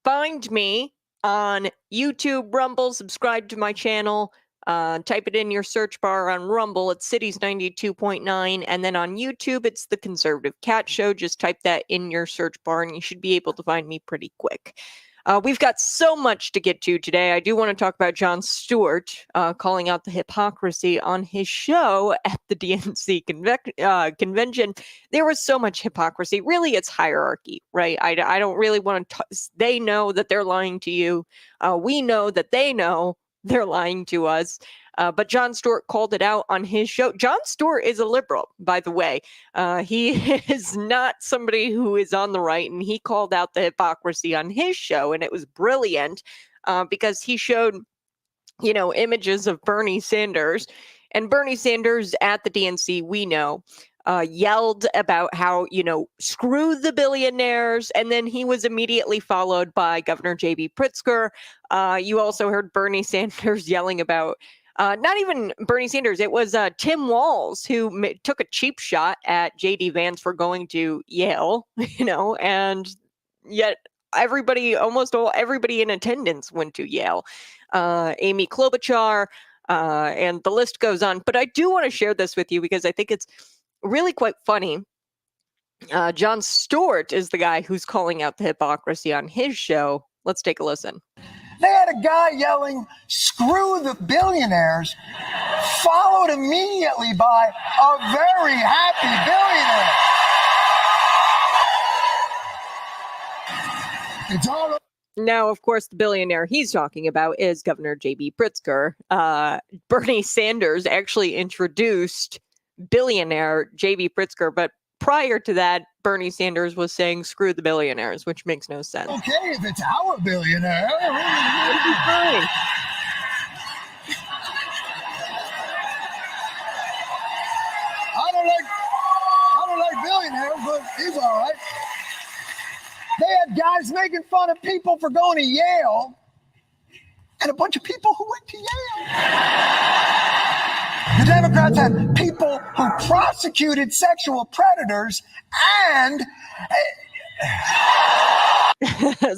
Find me on YouTube, Rumble, subscribe to my channel. Type it in your search bar on Rumble. It's Cities 92.9. And then on YouTube, it's The Conservative Cat Show. Just type that in your search bar and you should be able to find me pretty quick. We've got so much to get to today. I do want to talk about Jon Stewart calling out the hypocrisy on his show at the DNC convention. There was so much hypocrisy. Really, it's hierarchy, right? I don't really want to. They know that they're lying to you. We know that they know they're lying to us. But Jon Stewart called it out on his show. Jon Stewart is a liberal, by the way. He is not somebody who is on the right, and he called out the hypocrisy on his show, and it was brilliant because he showed, images of Bernie Sanders, and Bernie Sanders at the DNC, we know, yelled about how, screw the billionaires. And then he was immediately followed by Governor J.B. Pritzker. You also heard Bernie Sanders yelling about not even Bernie Sanders. It was Tim Walz who took a cheap shot at J.D. Vance for going to Yale, and yet almost everybody in attendance went to Yale. Amy Klobuchar, and the list goes on. But I do want to share this with you because I think it's really quite funny. Jon Stewart is the guy who's calling out the hypocrisy on his show. Let's take a listen. They had a guy yelling, screw the billionaires, followed immediately by a very happy billionaire. It's all. Now, of course, the billionaire he's talking about is Governor J.B. Pritzker. Bernie Sanders actually introduced billionaire J.B. Pritzker, but prior to that, Bernie Sanders was saying screw the billionaires, which makes no sense. Okay, if it's our billionaire, it'll be fine. I don't like billionaires, but he's all right. They had guys making fun of people for going to Yale, and a bunch of people who went to Yale. The Democrats had people who prosecuted sexual predators and...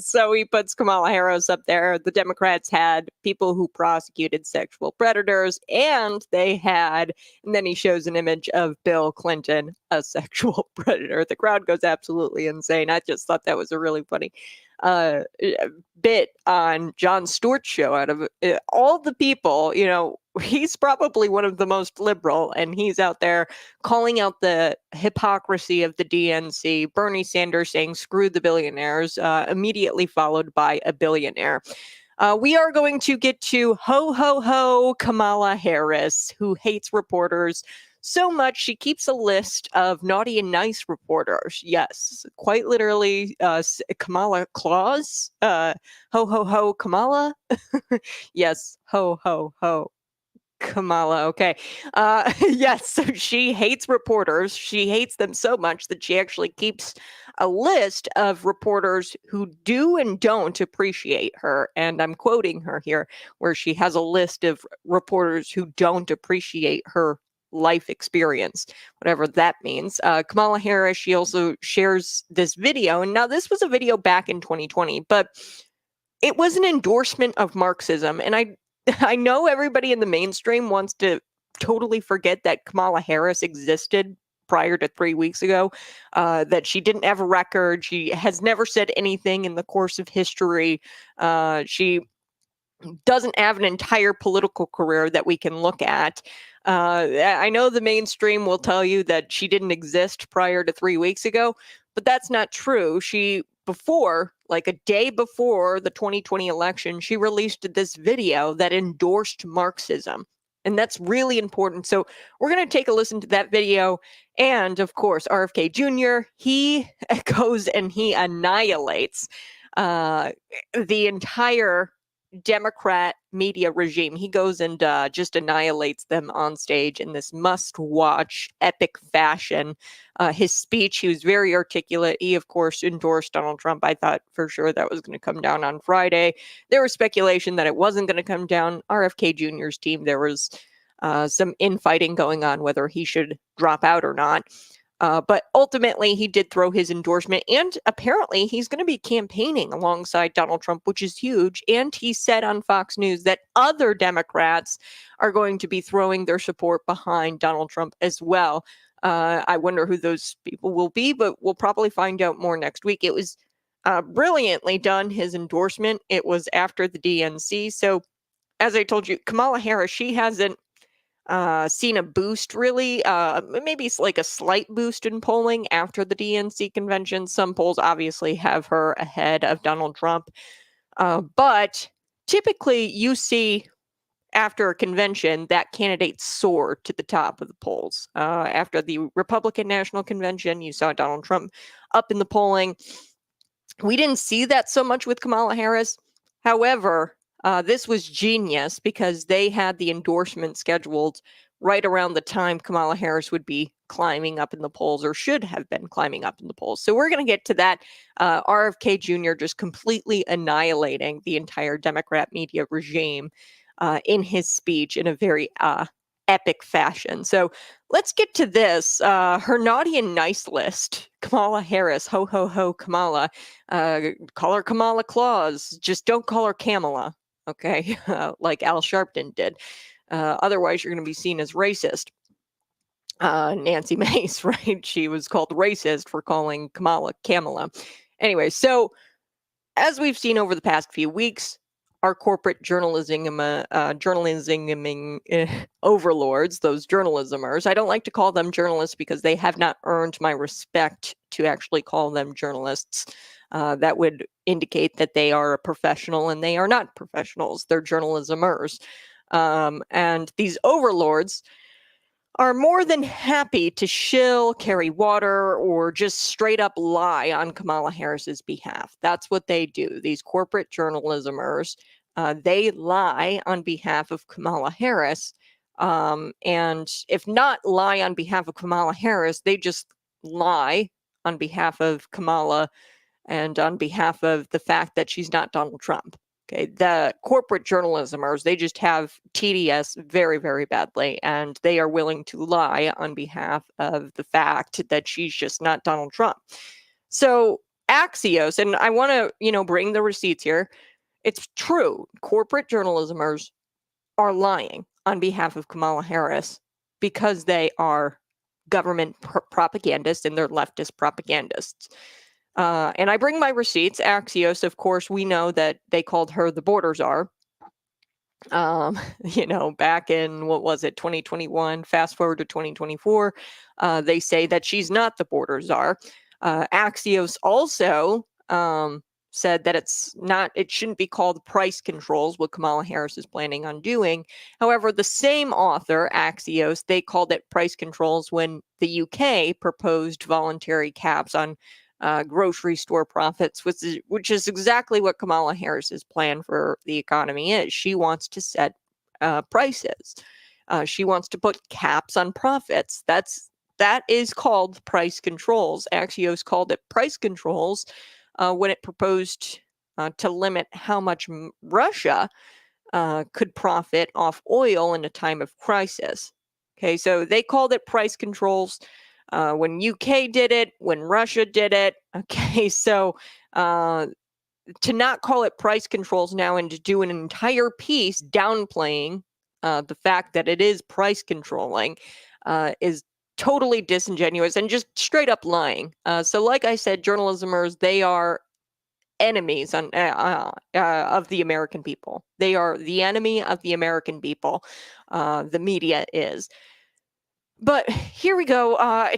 So he puts Kamala Harris up there. The Democrats had people who prosecuted sexual predators, and and then he shows an image of Bill Clinton, a sexual predator. The crowd goes absolutely insane. I just thought that was a really funny bit on Jon Stewart's show. Out of all the people, he's probably one of the most liberal, and he's out there calling out the hypocrisy of the DNC. Bernie Sanders saying screw the billionaires, immediately followed by a billionaire. We are going to get to HOHOHO Kamala Harris, who hates reporters so much she keeps a list of naughty and nice reporters. Yes, quite literally, Kamala Claus. HOHOHO Kamala. Yes, HOHOHO Kamala. Okay. Yes. So she hates reporters. She hates them so much that she actually keeps a list of reporters who do and don't appreciate her. And I'm quoting her here, where she has a list of reporters who don't appreciate her life experience, whatever that means. Kamala Harris, she also shares this video. And now this was a video back in 2020, but it was an endorsement of Marxism. And I know everybody in the mainstream wants to totally forget that Kamala Harris existed prior to 3 weeks ago, that she didn't have a record. She has never said anything in the course of history. She doesn't have an entire political career that we can look at. I know the mainstream will tell you that she didn't exist prior to 3 weeks ago, but that's not true. Like a day before the 2020 election, she released this video that endorsed Marxism. And that's really important. So we're going to take a listen to that video. And of course, RFK Jr., he goes and he annihilates the entire Democrat media regime. He goes and just annihilates them on stage in this must-watch epic fashion. His speech, he was very articulate. He, of course, endorsed Donald Trump. I thought for sure that was going to come down on Friday. There was speculation that it wasn't going to come down. RFK Jr.'s team, there was some infighting going on whether he should drop out or not. But ultimately, he did throw his endorsement, and apparently he's going to be campaigning alongside Donald Trump, which is huge. And he said on Fox News that other Democrats are going to be throwing their support behind Donald Trump as well. I wonder who those people will be, but we'll probably find out more next week. It was brilliantly done, his endorsement. It was after the DNC. So, as I told you, Kamala Harris, she hasn't seen a boost really, maybe it's like a slight boost in polling after the DNC convention. Some polls obviously have her ahead of Donald Trump, but typically you see after a convention that candidates soar to the top of the polls. After the Republican National Convention, you saw Donald Trump up in the polling. We didn't see that so much with Kamala Harris. However, this was genius because they had the endorsement scheduled right around the time Kamala Harris would be climbing up in the polls, or should have been climbing up in the polls. So we're going to get to that. RFK Jr. just completely annihilating the entire Democrat media regime in his speech in a very epic fashion. So let's get to this. Her naughty and nice list. Kamala Harris, ho ho ho Kamala. Call her Kamala Claus. Just don't call her Kamala. Okay, like Al Sharpton did. Otherwise, you're going to be seen as racist. Nancy Mace, right? She was called racist for calling Kamala. Anyway, so as we've seen over the past few weeks, our corporate journalism overlords, those journalismers. I don't like to call them journalists because they have not earned my respect to actually call them journalists. That would indicate that they are a professional, and they are not professionals. They're journalismers. And these overlords are more than happy to shill, carry water, or just straight up lie on Kamala Harris's behalf. That's what they do. These corporate journalismers, they lie on behalf of Kamala Harris. And if not lie on behalf of Kamala Harris, they just lie on behalf of Kamala and on behalf of the fact that she's not Donald Trump. Okay, the corporate journalismers, they just have TDS very, very badly, and they are willing to lie on behalf of the fact that she's just not Donald Trump. So Axios, and I want to, bring the receipts here. It's true. Corporate journalismers are lying on behalf of Kamala Harris because they are government propagandists and they're leftist propagandists. And I bring my receipts. Axios, of course, we know that they called her the border czar. Back in, 2021, fast forward to 2024, they say that she's not the border czar. Axios also said that it shouldn't be called price controls, what Kamala Harris is planning on doing. However, the same author, Axios, they called it price controls when the UK proposed voluntary caps on grocery store profits, which is exactly what Kamala Harris's plan for the economy is. She wants to set prices. She wants to put caps on profits. That is called price controls. Axios called it price controls when it proposed to limit how much Russia could profit off oil in a time of crisis. Okay, so they called it price controls when UK did it, when Russia did it. Okay, so to not call it price controls now and to do an entire piece downplaying the fact that it is price controlling is totally disingenuous and just straight up lying. So like I said, journalismers, they are enemies of the American people. They are the enemy of the American people. The media is. But here we go.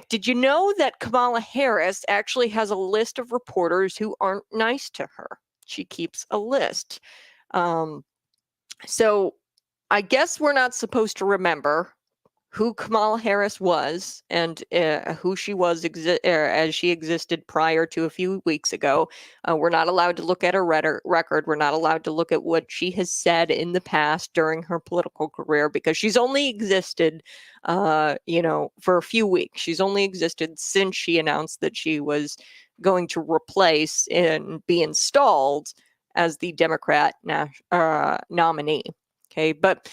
Did you know that Kamala Harris actually has a list of reporters who aren't nice to her? She keeps a list. So I guess we're not supposed to remember who Kamala Harris was and who she was as she existed prior to a few weeks ago. We're not allowed to look at her record. We're not allowed to look at what she has said in the past during her political career because she's only existed, for a few weeks. She's only existed since she announced that she was going to replace and be installed as the Democrat nominee. Okay, but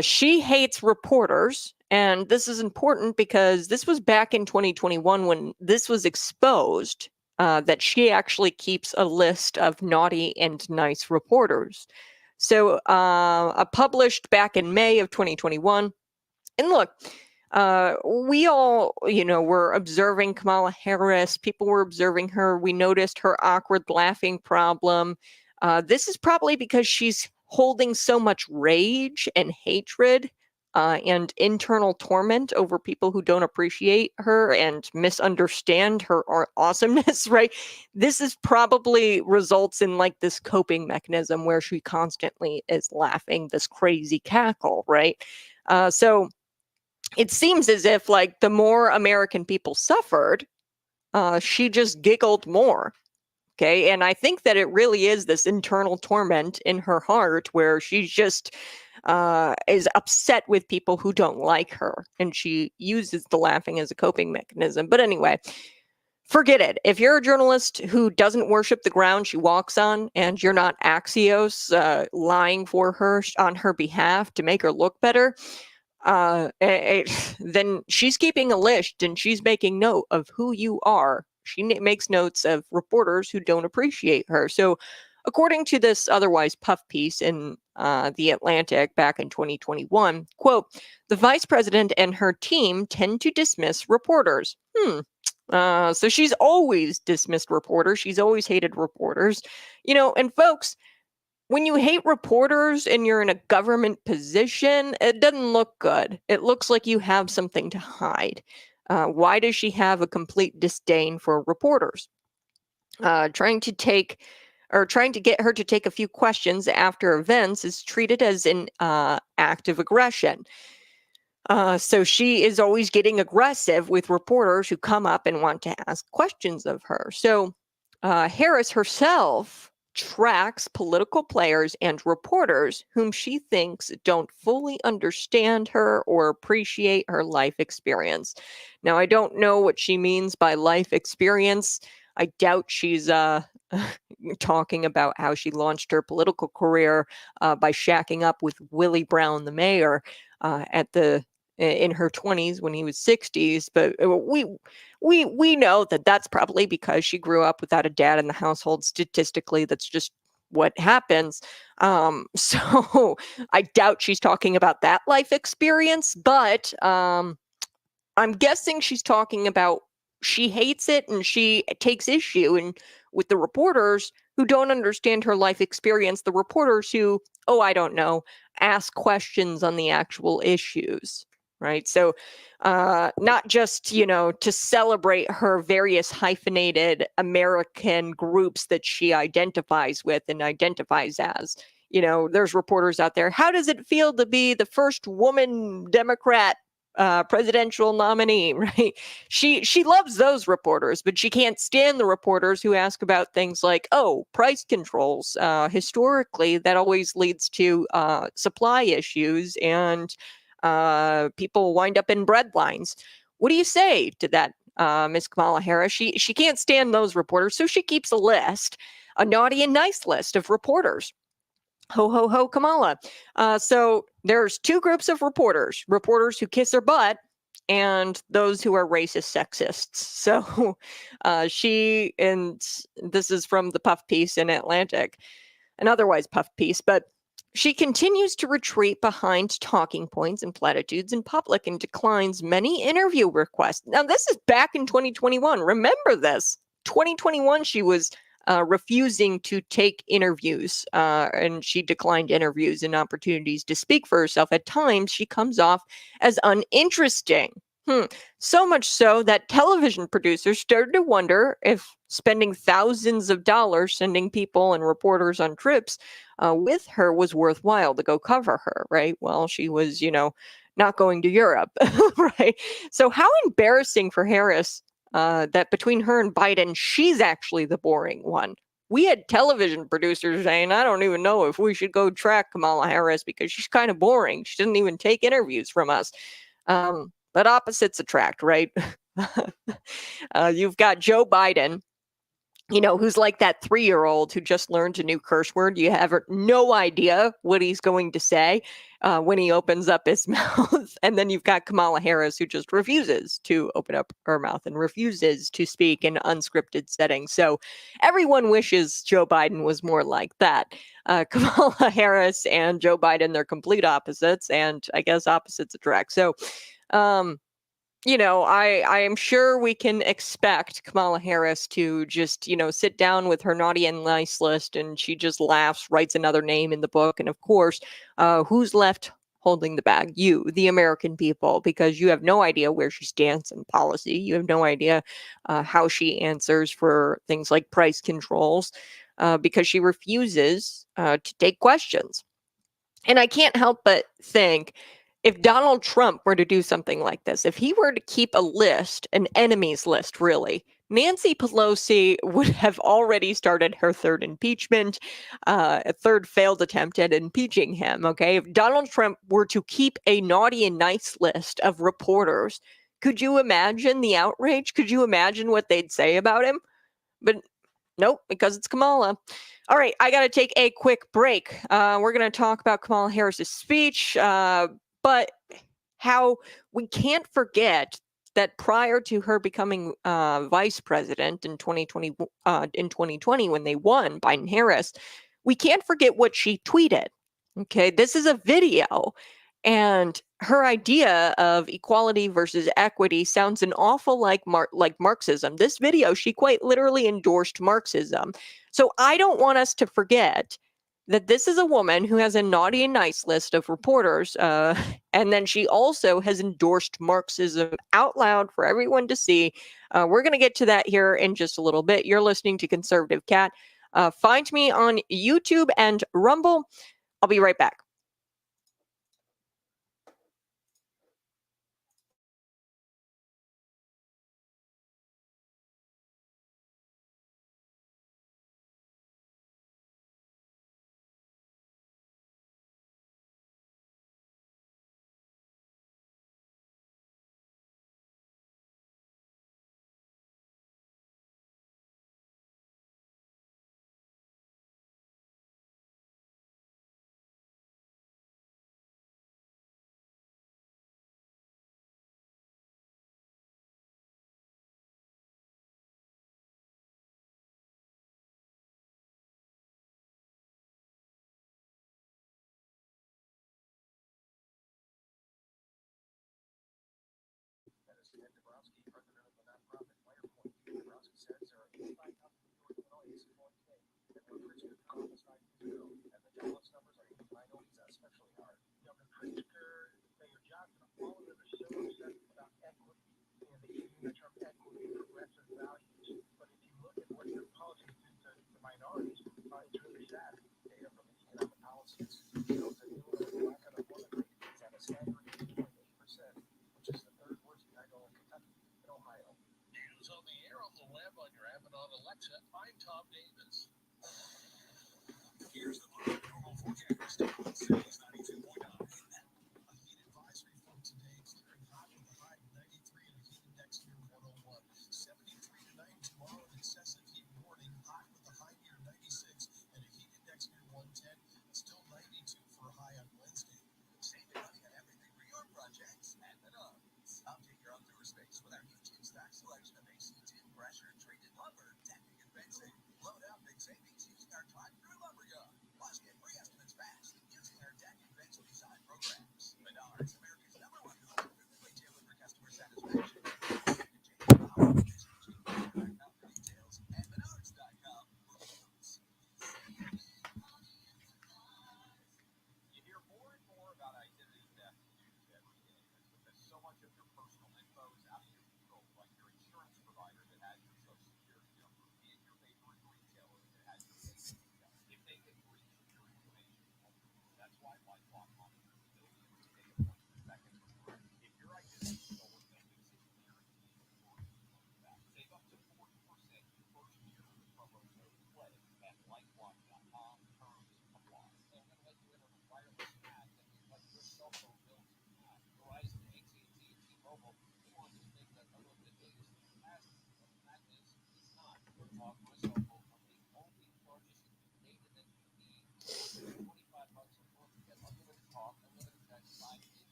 she hates reporters, And this is important because this was back in 2021 when this was exposed, that she actually keeps a list of naughty and nice reporters. So published back in May of 2021. And look, we all, were observing Kamala Harris. People were observing her. We noticed her awkward laughing problem. This is probably because she's holding so much rage and hatred and internal torment over people who don't appreciate her and misunderstand her awesomeness, right? This is probably results in like this coping mechanism where she constantly is laughing, this crazy cackle, right? So it seems as if like the more American people suffered, she just giggled more. Okay. And I think that it really is this internal torment in her heart where she's just is upset with people who don't like her. And she uses the laughing as a coping mechanism. But anyway, forget it. If you're a journalist who doesn't worship the ground she walks on and you're not Axios lying for her on her behalf to make her look better, then she's keeping a list and she's making note of who you are. She makes notes of reporters who don't appreciate her. So, according to this otherwise puff piece in The Atlantic back in 2021, quote, the vice president and her team tend to dismiss reporters. So she's always dismissed reporters. She's always hated reporters. And folks, when you hate reporters and you're in a government position, it doesn't look good. It looks like you have something to hide. Why does she have a complete disdain for reporters? Trying to get her to take a few questions after events is treated as an act of aggression. So she is always getting aggressive with reporters who come up and want to ask questions of her. So Harris herself tracks political players and reporters whom she thinks don't fully understand her or appreciate her life experience. Now, I don't know what she means by life experience. I doubt she's talking about how she launched her political career by shacking up with Willie Brown, the mayor, in her 20s when he was 60s. But we know that that's probably because she grew up without a dad in the household. Statistically, that's just what happens. So I doubt she's talking about that life experience, but I'm guessing she's talking about she hates it and she takes issue with the reporters who don't understand her life experience, the reporters who, I don't know, ask questions on the actual issues. Right. So not just, to celebrate her various hyphenated American groups that she identifies with and identifies as. There's reporters out there. How does it feel to be the first woman Democrat presidential nominee? Right. She loves those reporters, but she can't stand the reporters who ask about things like, price controls. Historically, that always leads to supply issues and people wind up in bread lines. What do you say to that, Miss Kamala Harris? She can't stand those reporters, so she keeps a list, a naughty and nice list of reporters. HOHOHO Kamala. So there's two groups of reporters who kiss her butt and those who are racist sexists. So and this is from the puff piece in Atlantic, an otherwise puff piece, but she continues to retreat behind talking points and platitudes in public and declines many interview requests. Now, this is back in 2021. Remember this. 2021, she was refusing to take interviews, and she declined interviews and opportunities to speak for herself. At times, she comes off as uninteresting. So much so that television producers started to wonder if spending thousands of dollars sending people and reporters on trips with her was worthwhile to go cover her, right? Well, she was, not going to Europe, right? So how embarrassing for Harris that between her and Biden, she's actually the boring one. We had television producers saying, I don't even know if we should go track Kamala Harris because she's kind of boring. She doesn't even take interviews from us. But opposites attract, right? You've got Joe Biden, who's like that 3-year-old who just learned a new curse word. You have no idea what he's going to say when he opens up his mouth. And then you've got Kamala Harris, who just refuses to open up her mouth and refuses to speak in unscripted settings. So everyone wishes Joe Biden was more like that. Kamala Harris and Joe Biden, they're complete opposites, and I guess opposites attract. So, I am sure we can expect Kamala Harris to just, sit down with her naughty and nice list, and she just laughs, writes another name in the book. And of course, who's left holding the bag? You, the American people, because you have no idea where she stands in policy. You have no idea how she answers for things like price controls, because she refuses to take questions. And I can't help but think, if Donald Trump were to do something like this, if he were to keep a list, an enemies list, really, Nancy Pelosi would have already started her third impeachment, a third failed attempt at impeaching him. Okay. If Donald Trump were to keep a naughty and nice list of reporters, could you imagine the outrage? Could you imagine what they'd say about him? But nope, because it's Kamala. All right, I got to take a quick break. We're going to talk about Kamala Harris's speech, but how we can't forget that prior to her becoming vice president in 2020, when they won, Biden Harris, we can't forget what she tweeted. Okay, this is a video, and her idea of equality versus equity sounds an awful like Marxism. This video, she quite literally endorsed Marxism. So I don't want us to forget that this is a woman who has a naughty and nice list of reporters, and then she also has endorsed Marxism out loud for everyone to see. We're going to get to that here in just a little bit. You're listening to Conservative Cat. Find me on YouTube and Rumble. I'll be right back.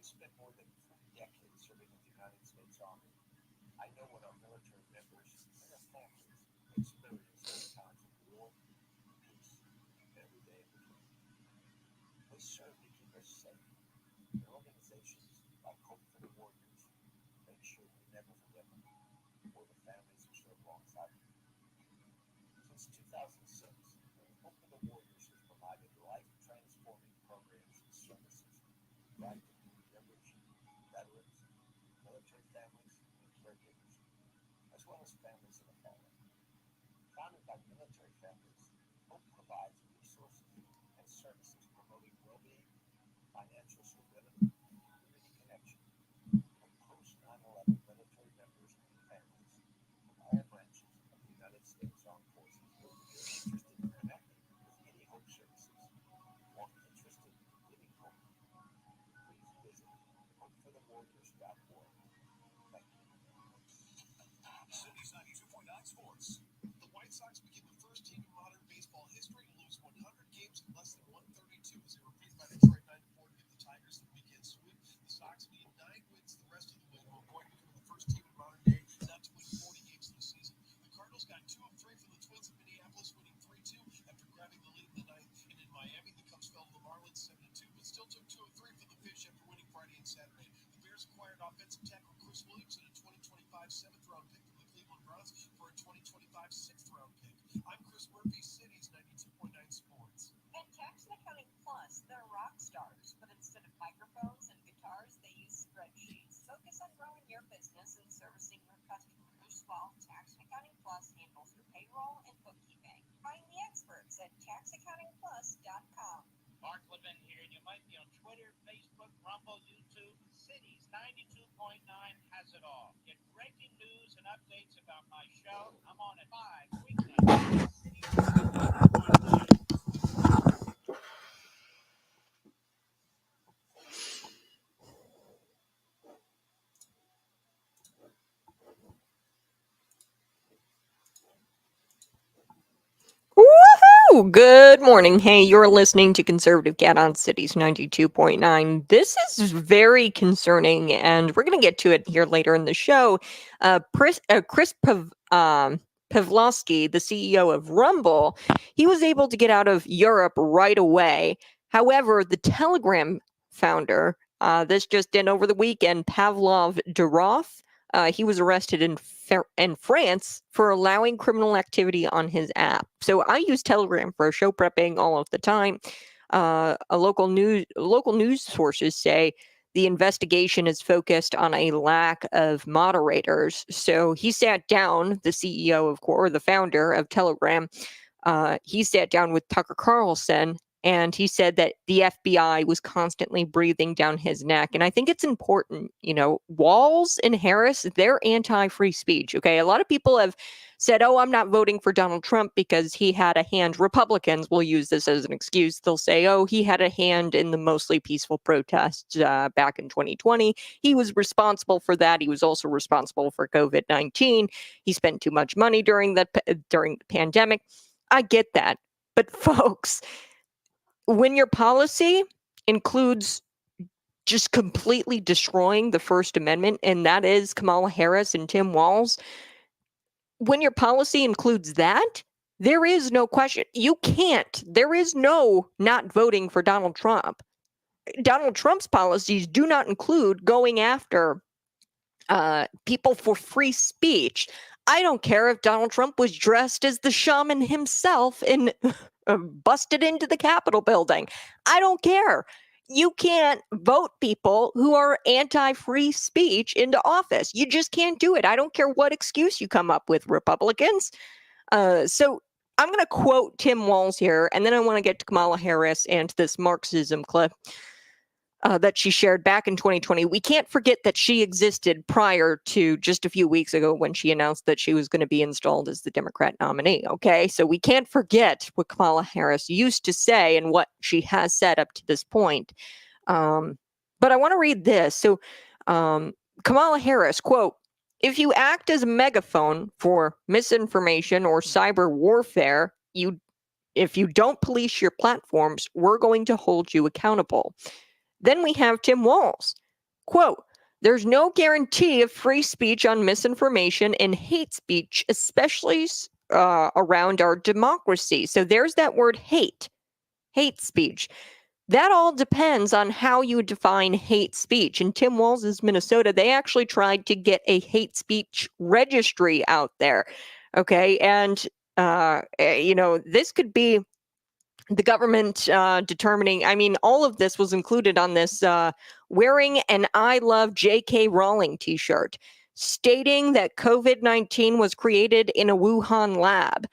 Spent more than 3 decades serving in the United States Army. I know what our military members and their families experience in times of war, peace, and every day in between. They serve to keep us safe. Their organizations, like Hope for the Warriors, make sure we never forget them or the families who serve alongside them. Since 2006, Hope for the Warriors has provided life-transforming programs and services right to veterans, military families, and caregivers, as well as families of the fallen. Founded by military families, Hope provides resources and services promoting well-being, financial stability, and community connection for post-9/11 military members and families from all branches of the United States Armed Forces. If you're interested in connecting with any Hope services or interested in giving hope, please visit hopeforthewarriors.org. Thank you. Cities 92.9 Sports. The White Sox became the first team in modern baseball history to lose 100 games in less than 132 as they were beaten by Detroit 9-4 to give the Tigers the weekend sweep. The Sox needed 9 wins the rest of the way to avoid becoming the first team in modern day not to win 40 games in the season. The Cardinals got 2 of 3 from the Twins in Minneapolis, winning 3-2 after grabbing the lead in the ninth. And in Miami, the Cubs fell to the Marlins 7-2, but still took 2 of 3 from the Fish after winning Friday and Saturday. The Bears acquired offensive tackle Chris Williams and a 2025 7th-round pick from the Cleveland Browns for a 2025 6th-round pick. I'm Chris Murphy, Cities 92.9 Sports. At Tax and Accounting Plus, they're rock stars, but instead of microphones and guitars, they use spreadsheets. Focus on growing your business and servicing your customers while Tax and Accounting Plus handles your payroll and bookkeeping. Find the experts at taxaccountingplus.com. Mark Levin here, and you might be on Twitter, Facebook, Rumble, YouTube. Cities 92.9 has it all. Get breaking news and updates about my show. I'm on at 5 weeknights. Woohoo! Good morning. Hey, you're listening to Conservative Cat on Cities 92.9. This is very concerning, and we're going to get to it here later in the show. Chris Pavlovsky, the CEO of Rumble, he was able to get out of Europe right away. However, the Telegram founder, this just in over the weekend, Pavlov Durov, he was arrested in France for allowing criminal activity on his app. So I use Telegram for show prepping all of the time. Local news sources say the investigation is focused on a lack of moderators. So he sat down, the CEO or the founder of Telegram, he sat down with Tucker Carlson, and he said that the FBI was constantly breathing down his neck. And I think it's important, Walz and Harris, they're anti-free speech. Okay. A lot of people have said, oh, I'm not voting for Donald Trump because he had a hand. Republicans will use this as an excuse. They'll say, oh, he had a hand in the mostly peaceful protests back in 2020. He was responsible for that. He was also responsible for COVID-19. He spent too much money during the pandemic. I get that. But folks, when your policy includes just completely destroying the First Amendment, and that is Kamala Harris and Tim Walz, when your policy includes that, there is no question. There is no not voting for Donald Trump. Donald Trump's policies do not include going after people for free speech. I don't care if Donald Trump was dressed as the shaman himself and busted into the Capitol building. I don't care. You can't vote people who are anti-free speech into office. You just can't do it. I don't care what excuse you come up with, Republicans. So I'm going to quote Tim Walz here, and then I want to get to Kamala Harris and this Marxism clip. that she shared back in 2020. We can't forget that she existed prior to just a few weeks ago when she announced that she was going to be installed as the Democrat nominee. Okay, so we can't forget what Kamala Harris used to say and what she has said up to this point. But I want to read this. So Kamala Harris, quote, "If you act as a megaphone for misinformation or cyber warfare, if you don't police your platforms, we're going to hold you accountable." Then we have Tim Walz. Quote, "There's no guarantee of free speech on misinformation and hate speech, especially around our democracy." So there's that word hate speech. That all depends on how you define hate speech. In Tim Walz's Minnesota, they actually tried to get a hate speech registry out there. Okay. And, this could be the government determining. I mean, all of this was included on this wearing an "I Love J.K. Rowling" t-shirt, stating that COVID-19 was created in a Wuhan lab.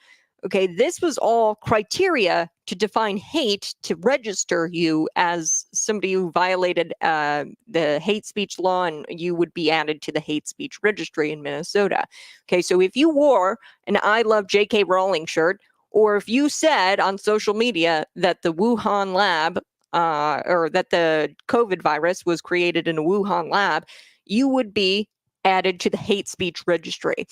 Okay, this was all criteria to define hate, to register you as somebody who violated the hate speech law, and you would be added to the hate speech registry in Minnesota. Okay, so if you wore an "I Love J.K. Rowling" shirt, or if you said on social media that the Wuhan lab or that the COVID virus was created in a Wuhan lab, you would be added to the hate speech registry.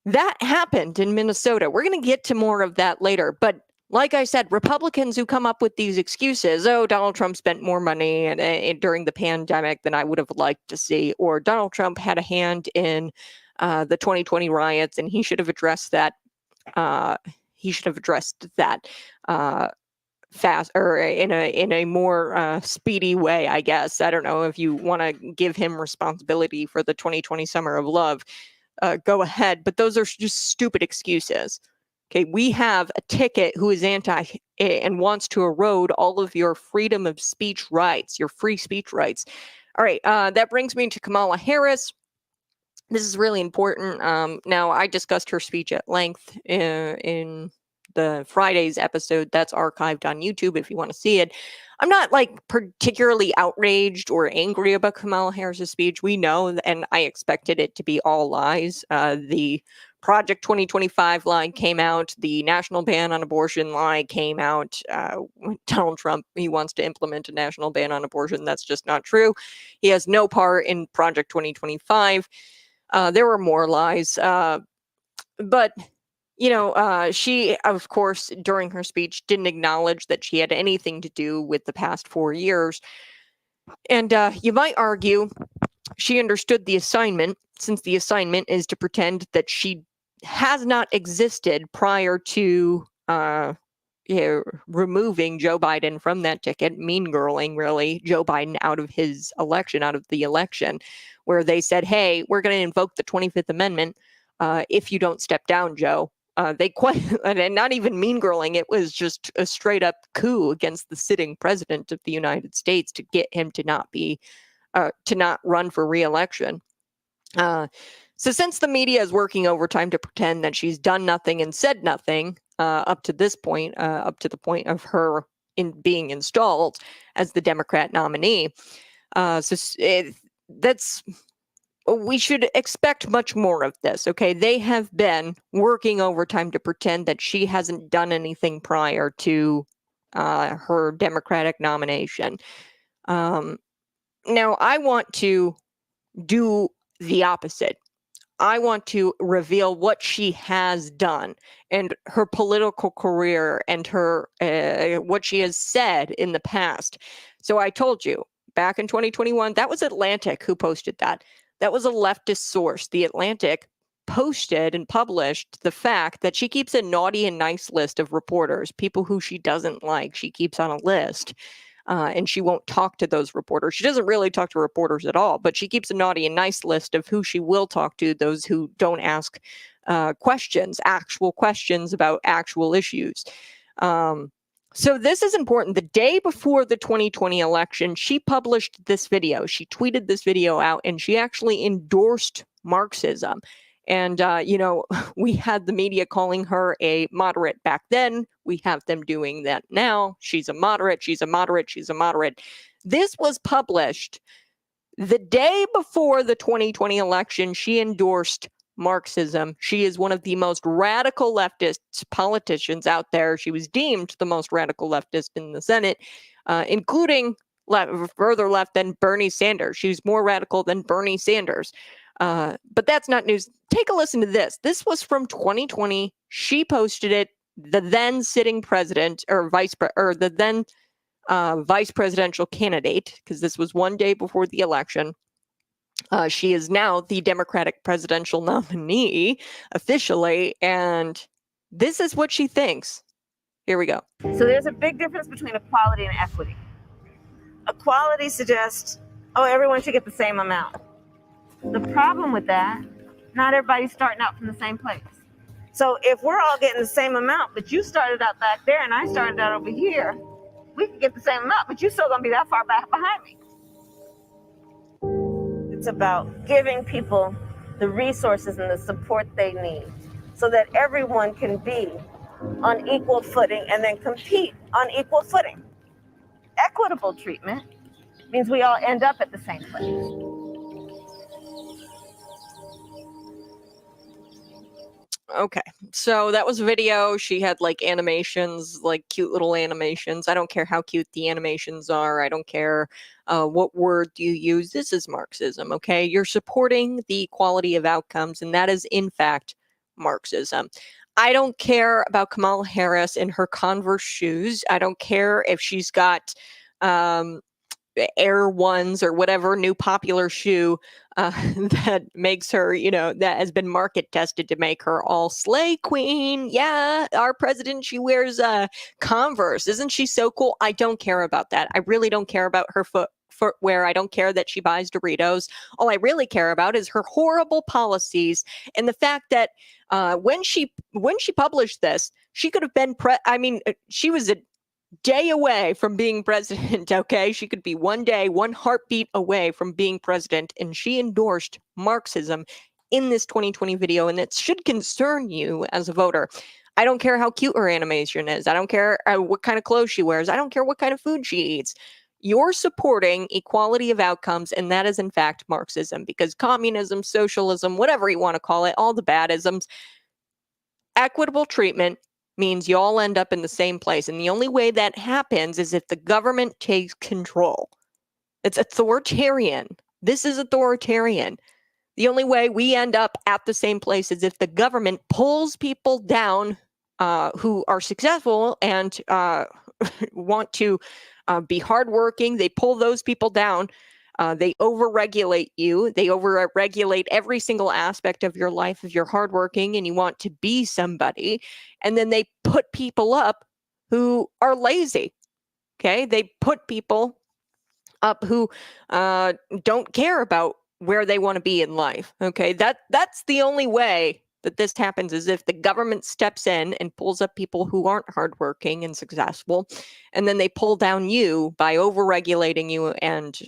That happened in Minnesota. We're going to get to more of that later. But like I said, Republicans who come up with these excuses, oh, Donald Trump spent more money during the pandemic than I would have liked to see, or Donald Trump had a hand in the 2020 riots and he should have addressed that. Fast, or in a more speedy way, I guess. I don't know if you want to give him responsibility for the 2020 Summer of Love. Go ahead, but those are just stupid excuses. Okay, we have a ticket who is anti and wants to erode all of your freedom of speech rights, your free speech rights. All right, that brings me to Kamala Harris. This is really important. Now, I discussed her speech at length in the Friday's episode. That's archived on YouTube if you want to see it. I'm not particularly outraged or angry about Kamala Harris's speech. We know, and I expected it to be all lies. The Project 2025 lie came out. The national ban on abortion lie came out. Donald Trump, he wants to implement a national ban on abortion. That's just not true. He has no part in Project 2025. There were more lies. But she, of course, during her speech, didn't acknowledge that she had anything to do with the past 4 years. And you might argue she understood the assignment, since the assignment is to pretend that she has not existed prior to removing Joe Biden from that ticket, mean girling, really, Joe Biden out of the election, where they said, hey, we're going to invoke the 25th Amendment if you don't step down, Joe. They quite, and not even mean girling, it was just a straight up coup against the sitting president of the United States to get him to not run for re-election. So since the media is working overtime to pretend that she's done nothing and said nothing up to this point, up to the point of her being installed as the Democrat nominee, we should expect much more of this. Okay, they have been working overtime to pretend that she hasn't done anything prior to her Democratic nomination. Now, I want to do the opposite. I want to reveal what she has done and her political career and her what she has said in the past. So I told you back in 2021, that was Atlantic who posted that. That was a leftist source. The Atlantic posted and published the fact that she keeps a naughty and nice list of reporters, people who she doesn't like. She keeps on a list. And she won't talk to those reporters. She doesn't really talk to reporters at all, but she keeps a naughty and nice list of who she will talk to, those who don't ask actual questions about actual issues. So this is important. The day before the 2020 election, she published this video. She tweeted this video out, and she actually endorsed Marxism. And, we had the media calling her a moderate back then. We have them doing that now. She's a moderate. She's a moderate. She's a moderate. This was published the day before the 2020 election. She endorsed Marxism. She is one of the most radical leftist politicians out there. She was deemed the most radical leftist in the Senate, including further left than Bernie Sanders. She's more radical than Bernie Sanders. But that's not news. Take a listen to this. This was from 2020. She posted it. The then sitting president or the then vice presidential candidate, because this was one day before the election. She is now the Democratic presidential nominee officially, and this is what she thinks. Here we go. So there's a big difference between equality and equity. Equality suggests, oh, everyone should get the same amount. The problem with that, not everybody's starting out from the same place. So if we're all getting the same amount, but you started out back there and I started out over here, we could get the same amount, but you're still going to be that far back behind me. It's about giving people the resources and the support they need so that everyone can be on equal footing and then compete on equal footing. Equitable treatment means we all end up at the same place. Okay, so that was a video. She had like animations, like cute little animations. I don't care how cute the animations are. I don't care what word you use. This is Marxism, okay? You're supporting the equality of outcomes, and that is, in fact, Marxism. I don't care about Kamala Harris in her Converse shoes. I don't care if she's got Air Ones or whatever new popular shoe that makes her, that has been market tested to make her all slay queen. Yeah, our president, she wears Converse. Isn't she so cool? I don't care about that. I really don't care about her footwear. I don't care that she buys Doritos. All I really care about is her horrible policies and the fact that when she published this, she could have been she was a day away from being president, okay? She could be one day, one heartbeat away from being president, and she endorsed Marxism in this 2020 video, and it should concern you as a voter. I don't care how cute her animation is. I don't care what kind of clothes she wears. I don't care what kind of food she eats. You're supporting equality of outcomes, and that is, in fact, Marxism, because communism, socialism, whatever you want to call it, all the bad isms, equitable treatment means you all end up in the same place. And the only way that happens is if the government takes control. It's authoritarian. This is authoritarian. The only way we end up at the same place is if the government pulls people down who are successful and want to be hardworking. They pull those people down. They overregulate you. They overregulate every single aspect of your life if you're hardworking and you want to be somebody. And then they put people up who are lazy. Okay. They put people up who don't care about where they want to be in life. Okay. That's the only way that this happens, is if the government steps in and pulls up people who aren't hardworking and successful, and then they pull down you by overregulating you and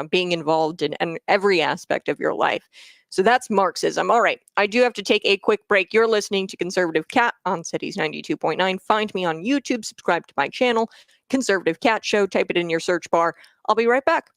being involved in every aspect of your life. So that's Marxism. All right, I do have to take a quick break. You're listening to Conservative Cat on Cities 92.9. Find me on YouTube, subscribe to my channel, Conservative Cat Show. Type it in your search bar. I'll be right back.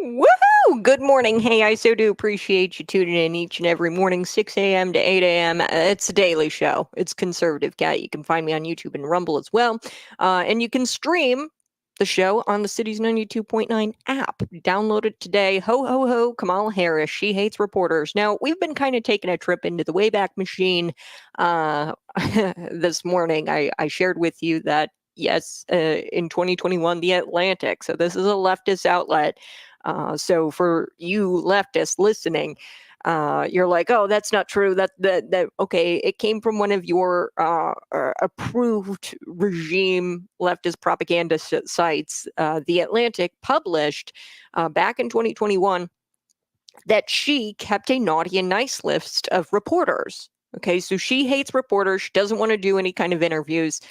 Woohoo! Good morning. Hey, I so do appreciate you tuning in each and every morning, 6 a.m. to 8 a.m. It's a daily show. It's Conservative Cat. You can find me on YouTube and Rumble as well. And you can stream the show on the Cities 92.9 app. Download it today. Ho, ho, ho, Kamala Harris. She hates reporters. Now, we've been kind of taking a trip into the Wayback Machine this morning. I shared with you that, yes, in 2021, The Atlantic. So this is a leftist outlet. So for you leftists listening, you're like, oh, that's not true. That okay, it came from one of your approved regime leftist propaganda sites. The Atlantic published back in 2021 that she kept a naughty and nice list of reporters. Okay, so she hates reporters. She doesn't want to do any kind of interviews.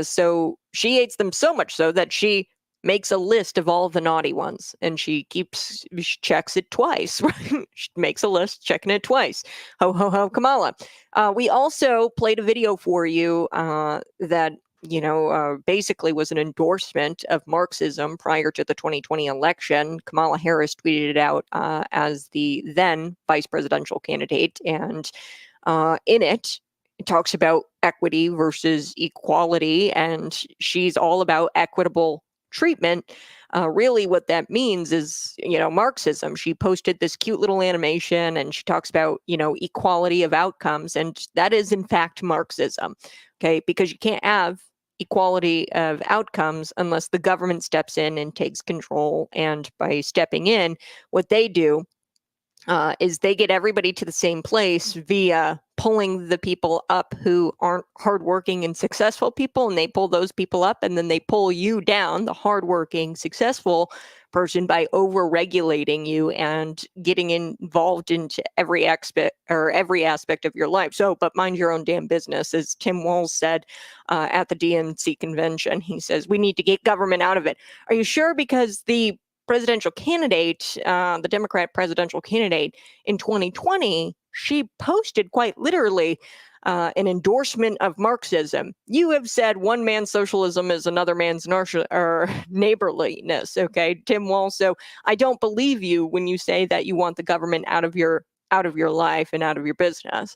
So she hates them so much so that she makes a list of all the naughty ones, and she checks it twice. Right? She makes a list, checking it twice. Ho, ho, ho, Kamala. We also played a video for you that basically was an endorsement of Marxism prior to the 2020 election. Kamala Harris tweeted it out as the then vice presidential candidate, and in it talks about equity versus equality, and she's all about equitable treatment. Really what that means is, Marxism. She posted this cute little animation and she talks about, equality of outcomes. And that is in fact Marxism. Okay. Because you can't have equality of outcomes unless the government steps in and takes control. And by stepping in, what they do is they get everybody to the same place via pulling the people up who aren't hardworking and successful people, and they pull those people up, and then they pull you down, the hardworking, successful person, by over-regulating you and getting involved into every aspect of your life. So, but mind your own damn business, as Tim Walz said at the DNC convention. He says, we need to get government out of it. Are you sure? Because the presidential candidate, the Democrat presidential candidate in 2020, she posted quite literally an endorsement of Marxism. You have said one man's socialism is another man's neighborliness. Okay, Tim Walz. So I don't believe you when you say that you want the government out of your life and out of your business.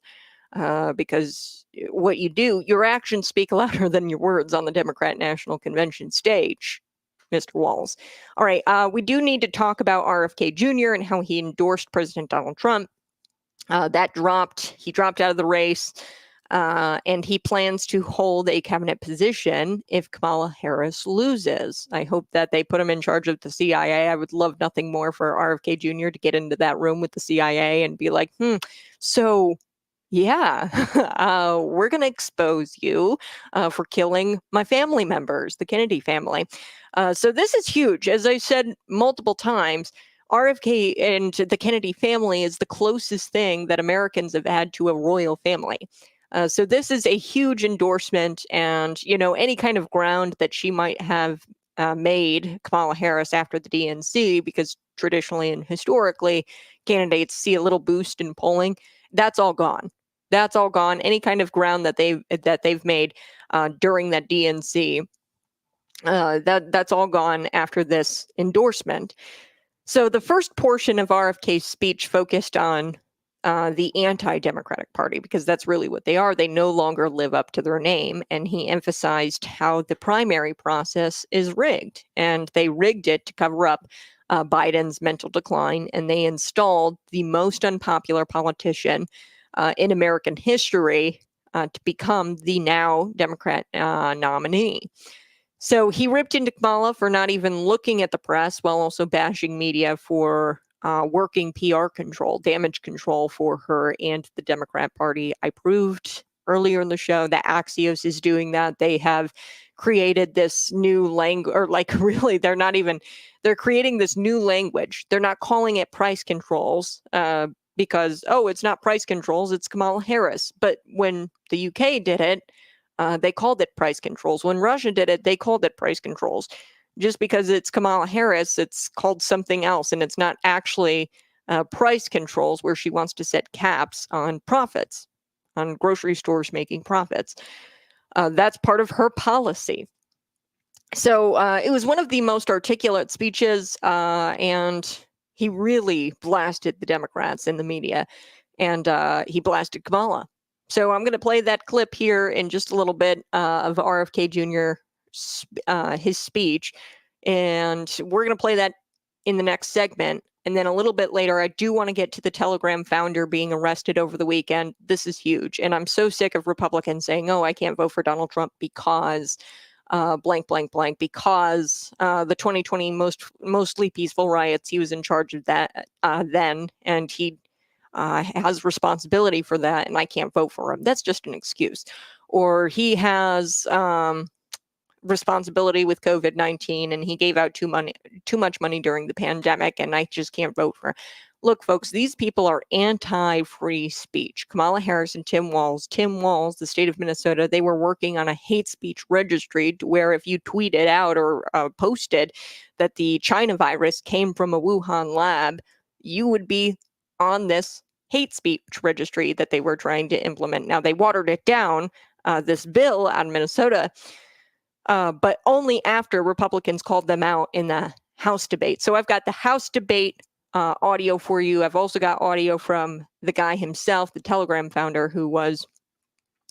Because what you do, your actions speak louder than your words on the Democrat National Convention stage, Mr. Walz. All right, we do need to talk about RFK Jr. and how he endorsed President Donald Trump. That dropped. He dropped out of the race, and he plans to hold a cabinet position if Kamala Harris loses. I hope that they put him in charge of the CIA. I would love nothing more for RFK Jr. to get into that room with the CIA and be like, so yeah, we're going to expose you for killing my family members, the Kennedy family. So this is huge. As I said multiple times, RFK and the Kennedy family is the closest thing that Americans have had to a royal family. So this is a huge endorsement, and, any kind of ground that she might have made, Kamala Harris, after the DNC, because traditionally and historically, candidates see a little boost in polling, that's all gone. That's all gone. Any kind of ground that they've made during that DNC, that's all gone after this endorsement. So the first portion of RFK's speech focused on the anti-Democratic Party, because that's really what they are. They no longer live up to their name. And he emphasized how the primary process is rigged, and they rigged it to cover up Biden's mental decline, and they installed the most unpopular politician in American history to become the now Democrat nominee. So he ripped into Kamala for not even looking at the press, while also bashing media for working PR control, damage control for her and the Democrat Party. I proved earlier in the show that Axios is doing that. They have created this new language, or really, they're creating this new language. They're not calling it price controls because, it's not price controls, it's Kamala Harris. But when the UK did it, they called it price controls. When Russia did it, they called it price controls. Just because it's Kamala Harris, it's called something else, and it's not actually price controls, where she wants to set caps on profits, on grocery stores making profits. That's part of her policy. So it was one of the most articulate speeches, and he really blasted the Democrats in the media, and he blasted Kamala. So I'm going to play that clip here in just a little bit of RFK Jr. His speech, and we're going to play that in the next segment. And then a little bit later, I do want to get to the Telegram founder being arrested over the weekend. This is huge. And I'm so sick of Republicans saying, oh, I can't vote for Donald Trump because blank, blank, blank, because the 2020 mostly peaceful riots, he was in charge of that then, and he has responsibility for that, and I can't vote for him. That's just an excuse. Or he has responsibility with COVID-19, and he gave out too much money during the pandemic, and I just can't vote for him. Look, folks, these people are anti-free speech. Kamala Harris and Tim Walz, the state of Minnesota, they were working on a hate speech registry where if you tweeted out or posted that the China virus came from a Wuhan lab, you would be on this hate speech registry that they were trying to implement. Now, they watered it down, this bill out of Minnesota, but only after Republicans called them out in the House debate. So I've got the House debate audio for you. I've also got audio from the guy himself, the Telegram founder, who was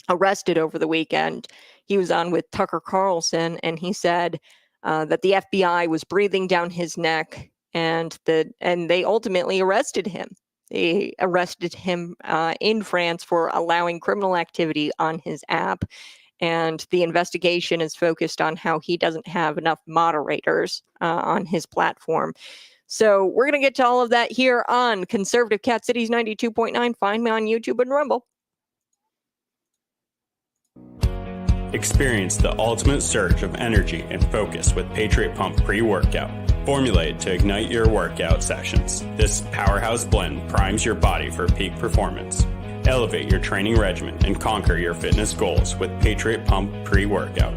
arrested over the weekend. He was on with Tucker Carlson, and he said that the FBI was breathing down his neck, and they ultimately arrested him. They arrested him in France for allowing criminal activity on his app. And the investigation is focused on how he doesn't have enough moderators on his platform. So we're going to get to all of that here on Conservative Cat Cities 92.9. Find me on YouTube and Rumble. Experience the ultimate surge of energy and focus with Patriot Pump pre-workout. Formulated to ignite your workout sessions, this powerhouse blend primes your body for peak performance. Elevate your training regimen and conquer your fitness goals with Patriot Pump pre-workout.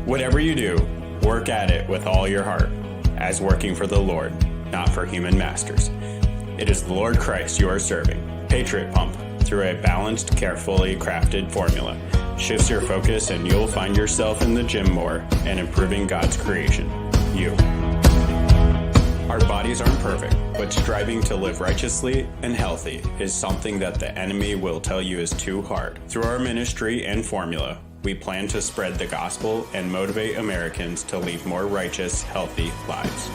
Whatever you do, work at it with all your heart, as working for the Lord, not for human masters. It is the Lord Christ you are serving. Patriot Pump, through a balanced, carefully crafted formula, shifts your focus and you'll find yourself in the gym more and improving God's creation, you. Our bodies aren't perfect, but striving to live righteously and healthy is something that the enemy will tell you is too hard. Through our ministry and formula, we plan to spread the gospel and motivate Americans to lead more righteous, healthy lives.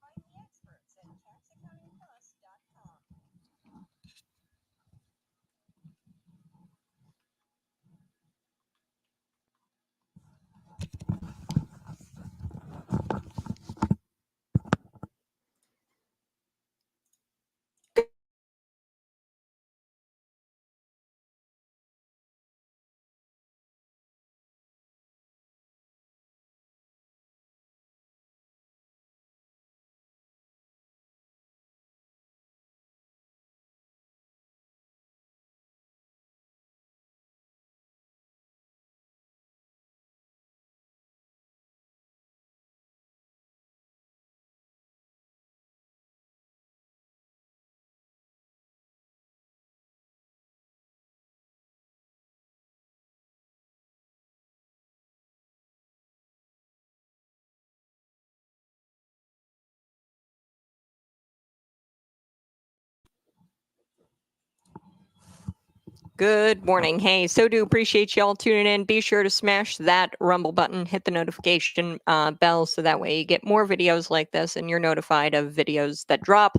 Find the experts at taxaccountingplus.com. Good morning. Hey, so do appreciate y'all tuning in. Be sure to smash that Rumble button, hit the notification bell so that way you get more videos like this and you're notified of videos that drop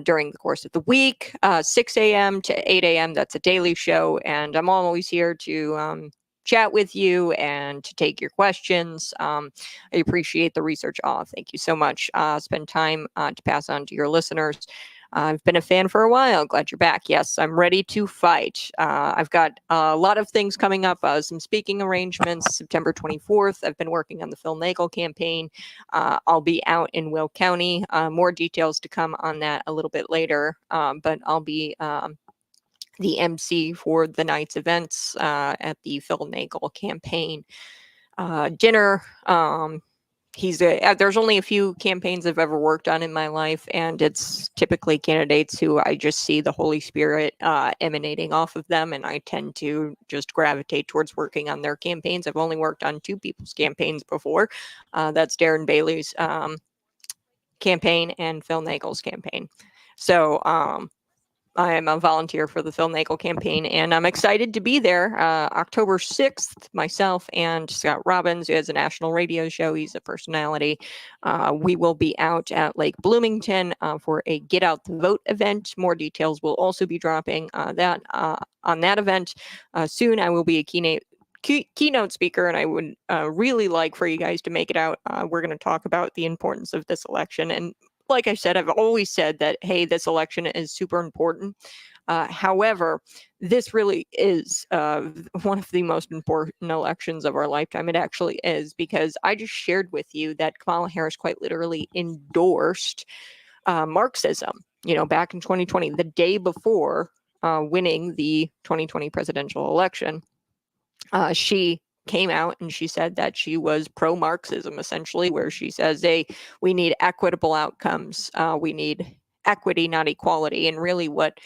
during the course of the week, 6 a.m. to 8 a.m. That's a daily show, and I'm always here to chat with you and to take your questions. I appreciate the research. Thank you so much. Spend time to pass on to your listeners. I've been a fan for a while. Glad you're back. Yes, I'm ready to fight. I've got a lot of things coming up. Some speaking arrangements, September 24th. I've been working on the Phil Nagel campaign. I'll be out in Will County. More details to come on that a little bit later. But I'll be the MC for the night's events at the Phil Nagel campaign dinner. There's only a few campaigns I've ever worked on in my life, and it's typically candidates who I just see the Holy Spirit emanating off of them, and I tend to just gravitate towards working on their campaigns. I've only worked on two people's campaigns before. That's Darren Bailey's campaign and Phil Nagel's campaign. So I am a volunteer for the Phil Nagel campaign, and I'm excited to be there. October 6th, myself and Scott Robbins, who has a national radio show. He's a personality. We will be out at Lake Bloomington for a Get Out the Vote event. More details will also be dropping on that event. Soon I will be a keynote speaker, and I would really like for you guys to make it out. We're going to talk about the importance of this election, and like I said, I've always said that, hey, this election is super important. However, this really is one of the most important elections of our lifetime. It actually is, because I just shared with you that Kamala Harris quite literally endorsed Marxism, back in 2020, the day before winning the 2020 presidential election. She came out and she said that she was pro-Marxism, essentially, where she says, hey, we need equitable outcomes. We need equity, not equality. And really what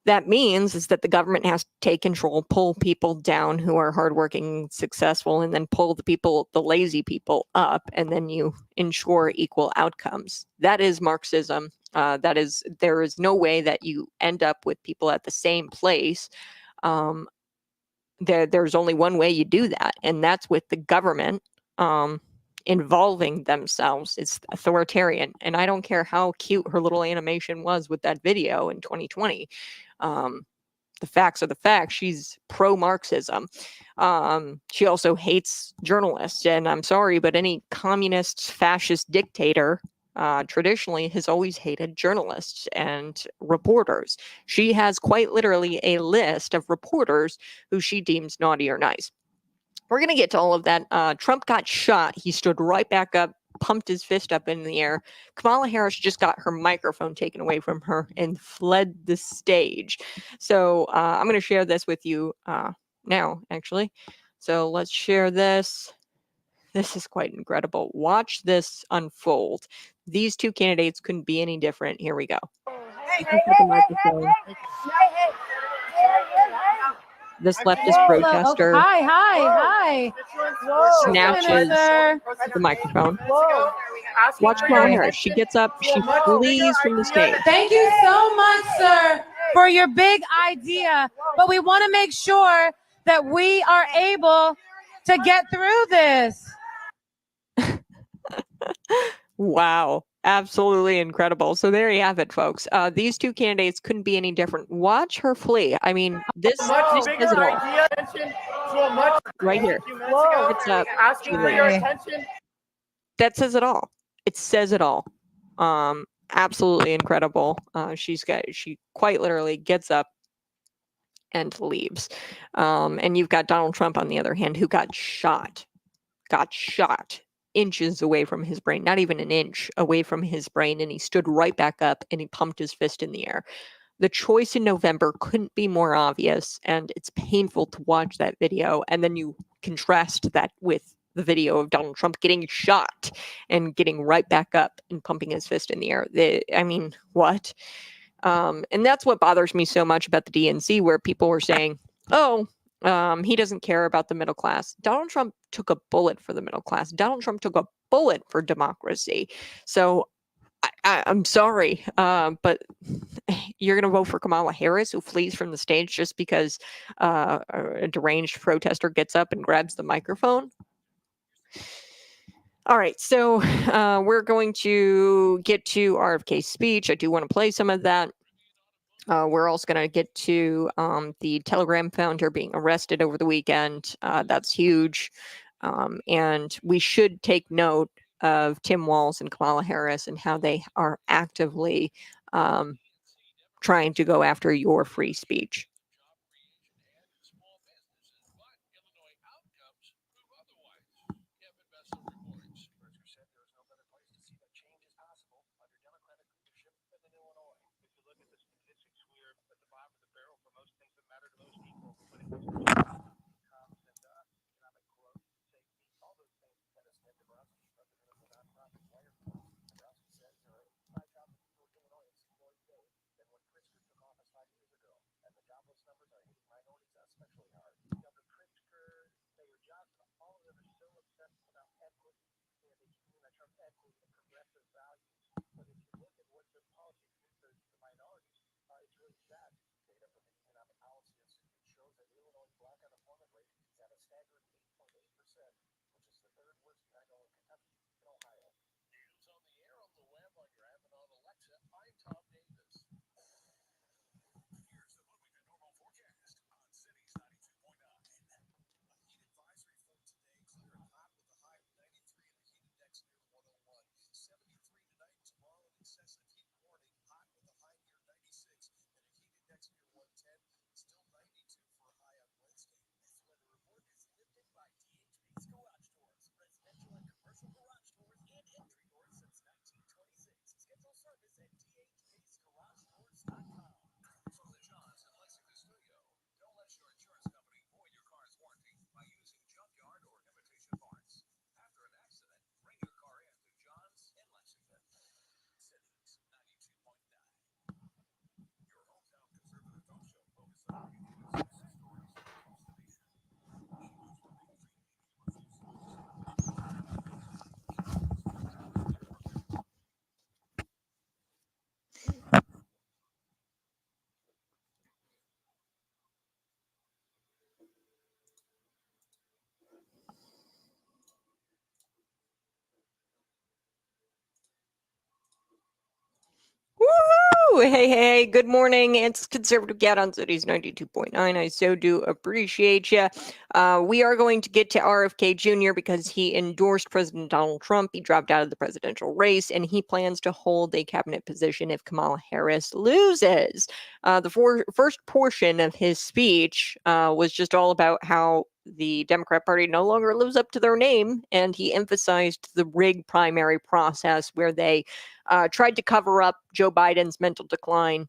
that means is that the government has to take control, pull people down who are hardworking, successful, and then pull the lazy people up, and then you ensure equal outcomes. That is Marxism. There is no way that you end up with people at the same place. There's only one way you do that, and that's with the government involving themselves. It's authoritarian, and I don't care how cute her little animation was with that video in 2020. The facts are the facts. She's pro-Marxism. She also hates journalists, and I'm sorry, but any communist, fascist dictator traditionally has always hated journalists and reporters. She has quite literally a list of reporters who she deems naughty or nice. We're going to get to all of that. Trump got shot. He stood right back up, pumped his fist up in the air. Kamala Harris just got her microphone taken away from her and fled the stage. So I'm going to share this with you now, actually. So let's share this. This is quite incredible. Watch this unfold. These two candidates couldn't be any different. Here we go. This leftist protester Hi. snatches the microphone. Watch Kamala Harris. She gets up. She flees from the stage. Thank you so much, sir, for your big idea. But we want to make sure that we are able to get through this. Wow. Absolutely incredible. So there you have it, folks. These two candidates couldn't be any different. Watch her flee. I mean, this says it all. Right here. It's asking for your attention. That says it all. It says it all. Absolutely incredible. She quite literally gets up and leaves. And you've got Donald Trump on the other hand, who got shot inches away from his brain, not even an inch away from his brain, and he stood right back up and he pumped his fist in the air. The choice in November couldn't be more obvious, and it's painful to watch that video, and then you contrast that with the video of Donald Trump getting shot and getting right back up and pumping his fist in the air. I mean, what? And that's what bothers me so much about the DNC, where people were saying, oh, he doesn't care about the middle class. Donald Trump took a bullet for the middle class. Donald Trump took a bullet for democracy. So I'm sorry, but you're going to vote for Kamala Harris, who flees from the stage just because a deranged protester gets up and grabs the microphone? All right, so we're going to get to RFK's speech. I do want to play some of that. We're also going to get to the Telegram founder being arrested over the weekend. That's huge. And we should take note of Tim Walz and Kamala Harris and how they are actively trying to go after your free speech. Woo! Hey, good morning. It's Conservative Cat on Cities 92.9. I so do appreciate you. We are going to get to RFK Jr. because he endorsed President Donald Trump. He dropped out of the presidential race, and he plans to hold a cabinet position if Kamala Harris loses. The first portion of his speech was just all about how the Democrat Party no longer lives up to their name, and he emphasized the rigged primary process where they tried to cover up Joe Biden's mental decline,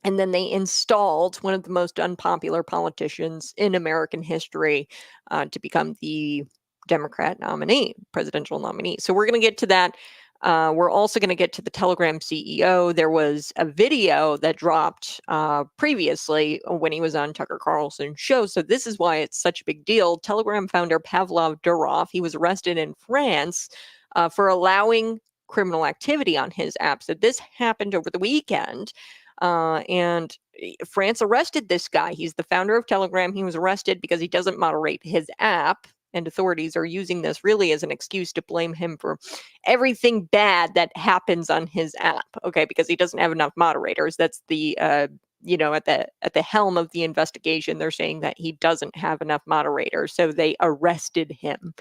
and then they installed one of the most unpopular politicians in American history to become the Democrat nominee, presidential nominee. So we're going to get to that. We're also going to get to the Telegram CEO. There was a video that dropped previously when he was on Tucker Carlson's show. So this is why it's such a big deal. Telegram founder Pavlov Durov, he was arrested in France for allowing criminal activity on his app. So this happened over the weekend. And France arrested this guy. He's the founder of Telegram. He was arrested because he doesn't moderate his app. and authorities are using this really as an excuse to blame him for everything bad that happens on his app. Okay, because he doesn't have enough moderators. That's the at the helm of the investigation. They're saying that he doesn't have enough moderators, so they arrested him,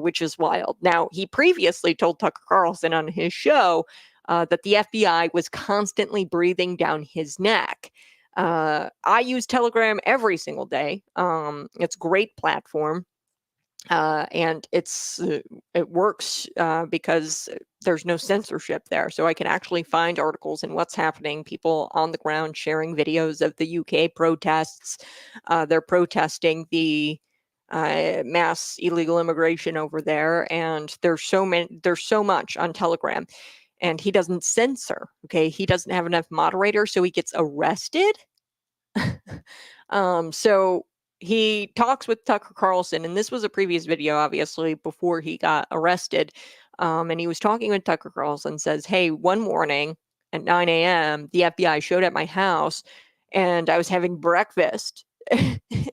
which is wild. Now, he previously told Tucker Carlson on his show that the FBI was constantly breathing down his neck. I use Telegram every single day. It's a great platform. And it works because there's no censorship there. So I can actually find articles and what's happening, people on the ground sharing videos of the UK protests. They're protesting the mass illegal immigration over there. And there's so much on Telegram. And he doesn't censor. Okay. He doesn't have enough moderators, so he gets arrested. So he talks with Tucker Carlson, and this was a previous video, obviously, before he got arrested. And he was talking with Tucker Carlson, says, hey, one morning at 9 a.m., the FBI showed at my house and I was having breakfast.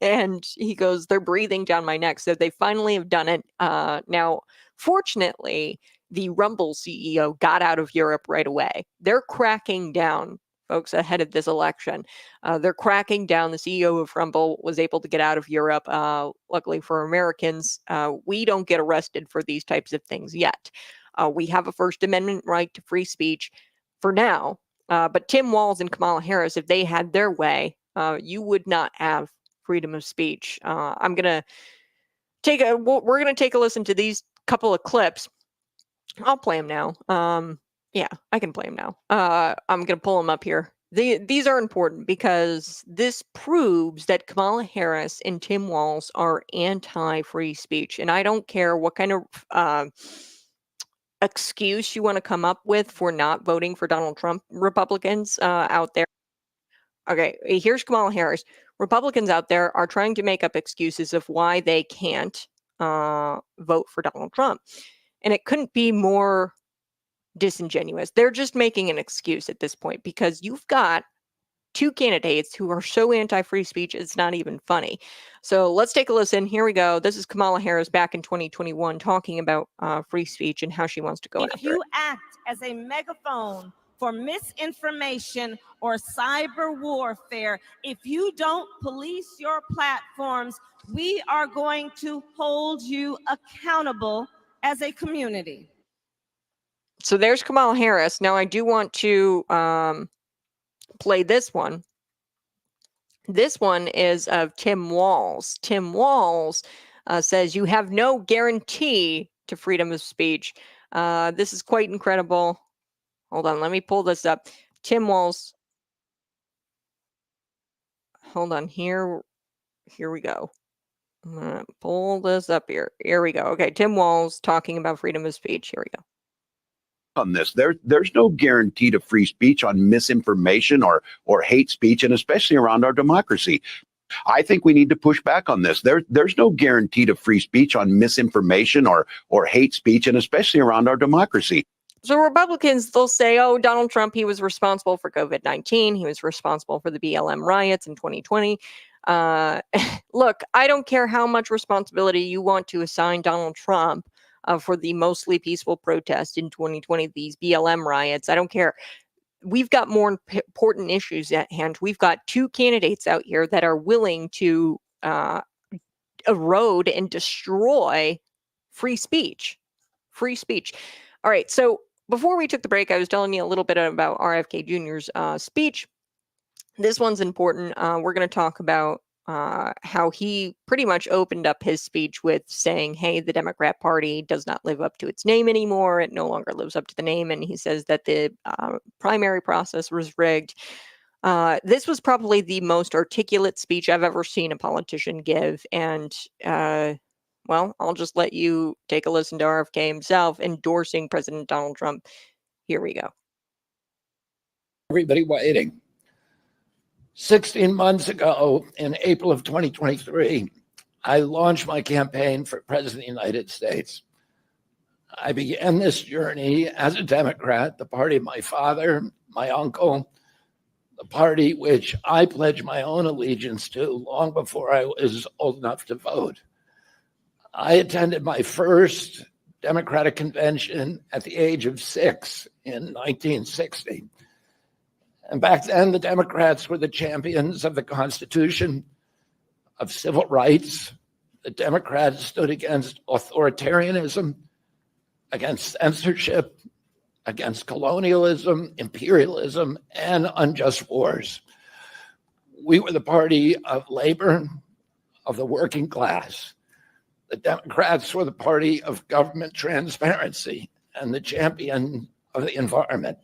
And he goes, they're breathing down my neck. So they finally have done it. Now, fortunately, the Rumble CEO got out of Europe right away. They're cracking down, folks, ahead of this election. They're cracking down. The CEO of Rumble was able to get out of Europe. Luckily for Americans, we don't get arrested for these types of things yet. We have a First Amendment right to free speech for now. But Tim Walz and Kamala Harris, if they had their way, you would not have freedom of speech. We're going to take a listen to these couple of clips. I'll play them now. Yeah, I can play them now. I'm going to pull them up here. These are important because this proves that Kamala Harris and Tim Walz are anti-free speech. And I don't care what kind of excuse you want to come up with for not voting for Donald Trump, Republicans out there. Okay, here's Kamala Harris. Republicans out there are trying to make up excuses of why they can't vote for Donald Trump. And it couldn't be more disingenuous. They're just making an excuse at this point because you've got two candidates who are so anti-free speech, it's not even funny. So let's take a listen. Here we go. This is Kamala Harris back in 2021 talking about free speech and how she wants to go after it. If you act as a megaphone for misinformation or cyber warfare, if you don't police your platforms, we are going to hold you accountable as a community. So there's Kamala Harris. Now I do want to play this one. This one is of Tim Walz. Tim Walz says, you have no guarantee to freedom of speech. This is quite incredible. Hold on, let me pull this up. Tim Walz. Hold on, here we go. I'm going to pull this up here. Here we go. Okay, Tim Walz talking about freedom of speech. Here we go. On this, there's no guarantee to free speech on misinformation or hate speech, and especially around our democracy. I think we need to push back on this. There's no guarantee to free speech on misinformation or hate speech, and especially around our democracy. So Republicans, they'll say, oh, Donald Trump, he was responsible for COVID-19. He was responsible for the BLM riots in 2020. Look, I don't care how much responsibility you want to assign Donald Trump for the mostly peaceful protest in 2020, these BLM riots. I don't care. We've got more important issues at hand. We've got two candidates out here that are willing to erode and destroy free speech. Free speech. All right. So before we took the break, I was telling you a little bit about RFK Jr.'s speech. This one's important. We're going to talk about how he pretty much opened up his speech with saying, hey, the Democrat Party does not live up to its name anymore. It no longer lives up to the name. And he says that the primary process was rigged. This was probably the most articulate speech I've ever seen a politician give. And, well, I'll just let you take a listen to RFK himself endorsing President Donald Trump. Here we go. Everybody waiting. 16 months ago, in April of 2023, I launched my campaign for President of the United States. I began this journey as a Democrat, the party of my father, my uncle, the party which I pledged my own allegiance to long before I was old enough to vote. I attended my first Democratic convention at the age of 6 in 1960. And back then, the Democrats were the champions of the Constitution, of civil rights. The Democrats stood against authoritarianism, against censorship, against colonialism, imperialism, and unjust wars. We were the party of labor, of the working class. The Democrats were the party of government transparency and the champion of the environment.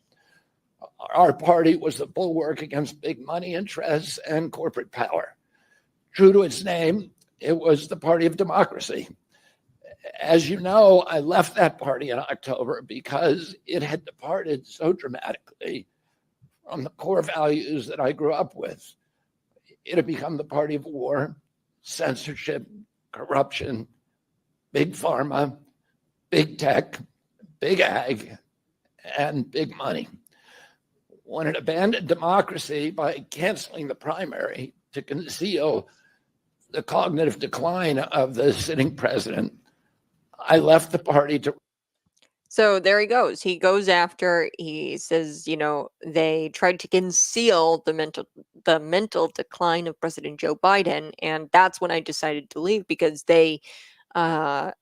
Our party was the bulwark against big money interests and corporate power. True to its name, it was the party of democracy. As you know, I left that party in October because it had departed so dramatically from the core values that I grew up with. It had become the party of war, censorship, corruption, big pharma, big tech, big ag, and big money. When it abandoned democracy by canceling the primary to conceal the cognitive decline of the sitting president, I left the party to. So there he goes. He goes after, he says, they tried to conceal the mental decline of President Joe Biden. And that's when I decided to leave, because they were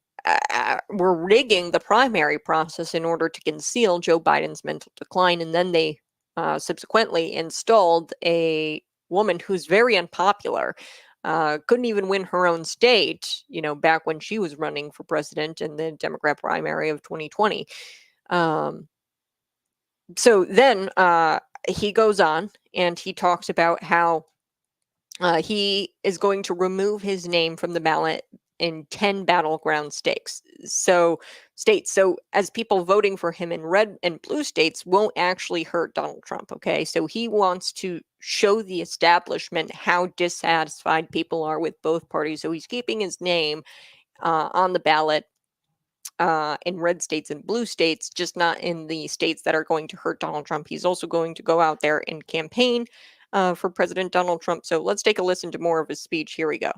rigging the primary process in order to conceal Joe Biden's mental decline. And then they subsequently installed a woman who's very unpopular, couldn't even win her own state, back when she was running for president in the Democrat primary of 2020. So then he goes on and he talks about how he is going to remove his name from the ballot in 10 battleground states. So as people voting for him in red and blue states won't actually hurt Donald Trump. Okay. So he wants to show the establishment how dissatisfied people are with both parties. So he's keeping his name on the ballot in red states and blue states, just not in the states that are going to hurt Donald Trump. He's also going to go out there and campaign for President Donald Trump. So let's take a listen to more of his speech. Here we go.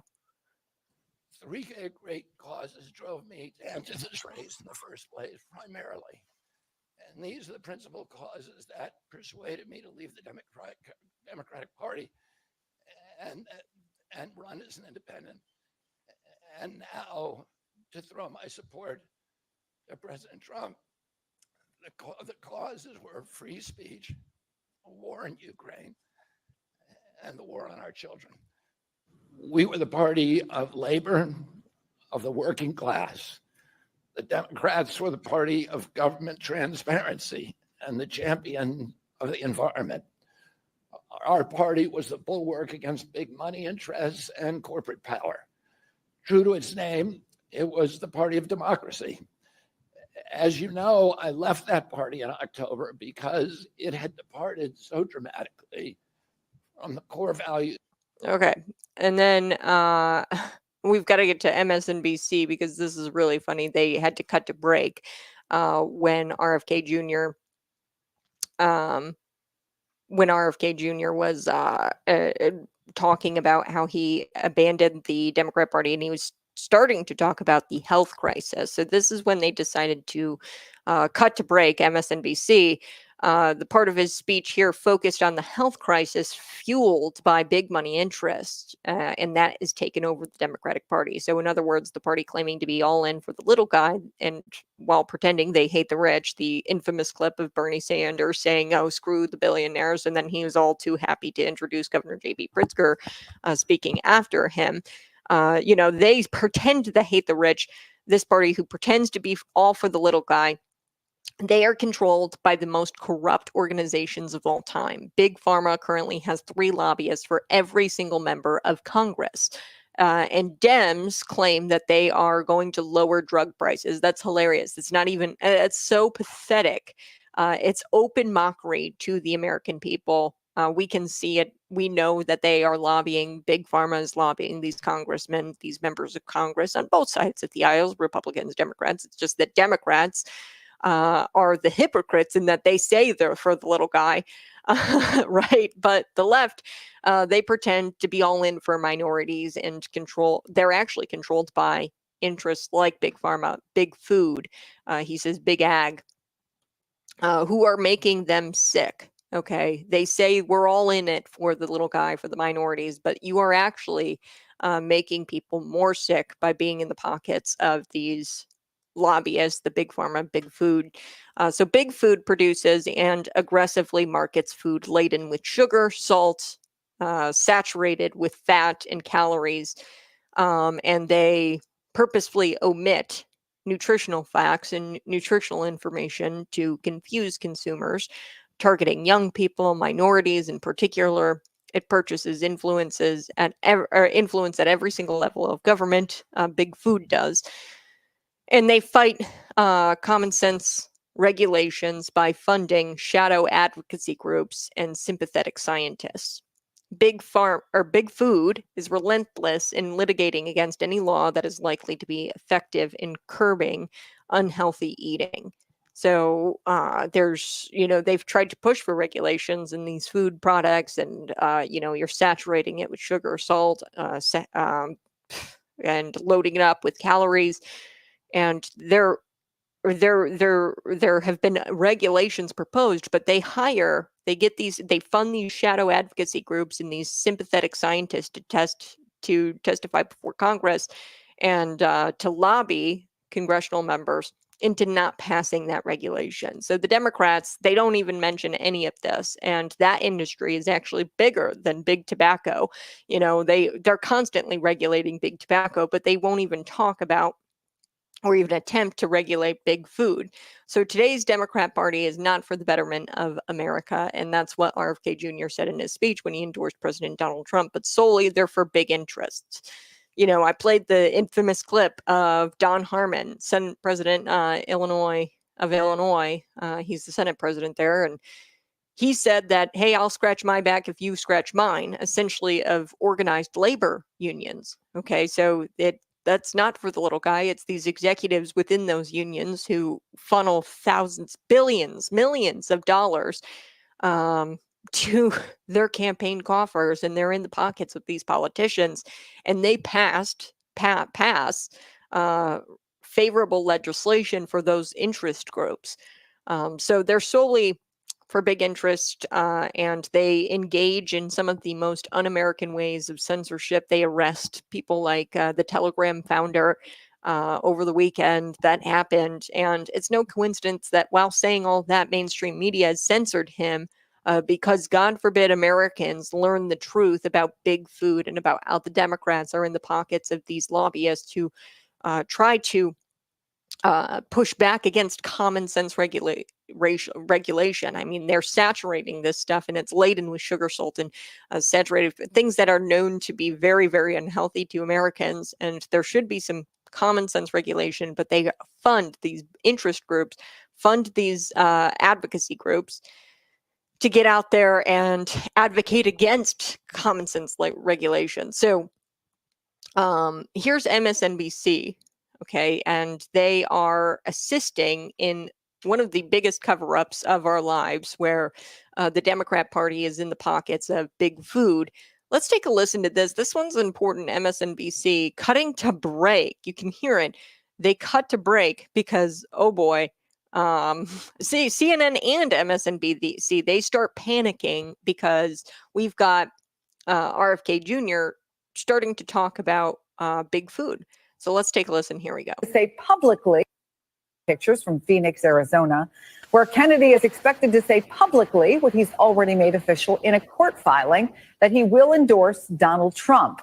Three great causes drove me to enter this race in the first place, primarily. And these are the principal causes that persuaded me to leave the Democratic Party and run as an independent. And now to throw my support to President Trump. The causes were free speech, a war in Ukraine, and the war on our children. We were the party of labor, of the working class. The Democrats were the party of government transparency and the champion of the environment. Our party was the bulwark against big money interests and corporate power. True to its name, it was the party of democracy. As you know, I left that party in October because it had departed so dramatically from the core values. Okay. And then we've got to get to MSNBC because this is really funny. They had to cut to break when RFK Jr. Was talking about how he abandoned the Democrat Party, and he was starting to talk about the health crisis. So this is when they decided to cut to break. MSNBC, the part of his speech here focused on the health crisis fueled by big money interests, and that is taken over the Democratic Party. So in other words, the party claiming to be all in for the little guy, and while pretending they hate the rich. The infamous clip of Bernie Sanders saying, "Oh, screw the billionaires," and then he was all too happy to introduce Governor J.B. Pritzker speaking after him. They pretend they hate the rich. This party who pretends to be all for the little guy, they are controlled by the most corrupt organizations of all time. Big Pharma currently has 3 lobbyists for every single member of Congress. And Dems claim that they are going to lower drug prices. That's hilarious. It's not even, it's so pathetic. It's open mockery to the American people. We can see it. We know that they are lobbying. Big Pharma is lobbying these congressmen, these members of Congress on both sides of the aisles, Republicans, Democrats. It's just that Democrats are the hypocrites in that they say they're for the little guy, right? But the left, they pretend to be all in for minorities and control. They're actually controlled by interests like Big Pharma, Big Food, he says Big Ag, who are making them sick. Okay, they say we're all in it for the little guy, for the minorities, but you are actually making people more sick by being in the pockets of these lobbyists, the Big Pharma, Big Food. So Big Food produces and aggressively markets food laden with sugar, salt, saturated with fat and calories, and they purposefully omit nutritional facts and nutritional information to confuse consumers, targeting young people, minorities in particular. It purchases influence at every single level of government. Big Food does, and they fight common sense regulations by funding shadow advocacy groups and sympathetic scientists. Big Food is relentless in litigating against any law that is likely to be effective in curbing unhealthy eating. So they've tried to push for regulations in these food products, and you're saturating it with sugar, salt, and loading it up with calories. And there have been regulations proposed, but they fund these shadow advocacy groups and these sympathetic scientists to testify before Congress and to lobby congressional members into not passing that regulation. So the Democrats, they don't even mention any of this, and that industry is actually bigger than big tobacco. They're constantly regulating big tobacco, but they won't even talk about or even attempt to regulate Big Food. So today's Democrat Party is not for the betterment of America, and that's what RFK Jr. said in his speech when he endorsed President Donald Trump, but solely they're for big interests. I played the infamous clip of Don Harmon, Senate President Illinois. He's the Senate president there, and he said that, hey, I'll scratch my back if you scratch mine, essentially of organized labor unions. Okay, so that's not for the little guy. It's these executives within those unions who funnel thousands, billions, millions of dollars to their campaign coffers, and they're in the pockets of these politicians. And they pass favorable legislation for those interest groups. So they're solely for big interest, and they engage in some of the most un-American ways of censorship. They arrest people like the Telegram founder over the weekend. That happened, and it's no coincidence that while saying all that, mainstream media has censored him because, God forbid, Americans learn the truth about Big Food and about how the Democrats are in the pockets of these lobbyists who try to push back against common sense regulation. I mean, they're saturating this stuff, and it's laden with sugar, salt, and saturated things that are known to be very, very unhealthy to Americans. And there should be some common sense regulation, but they fund these interest groups, fund these advocacy groups to get out there and advocate against common sense regulation. So here's MSNBC. Okay, and they are assisting in one of the biggest cover-ups of our lives, where the Democrat Party is in the pockets of Big Food. Let's take a listen to this. This one's important. MSNBC cutting to break. You can hear it. They cut to break because, oh boy, see, CNN and MSNBC, they start panicking because we've got RFK Jr. starting to talk about Big Food. So let's take a listen. Here we go. Say publicly, pictures from Phoenix, Arizona, where Kennedy is expected to say publicly what he's already made official in a court filing, that he will endorse Donald Trump.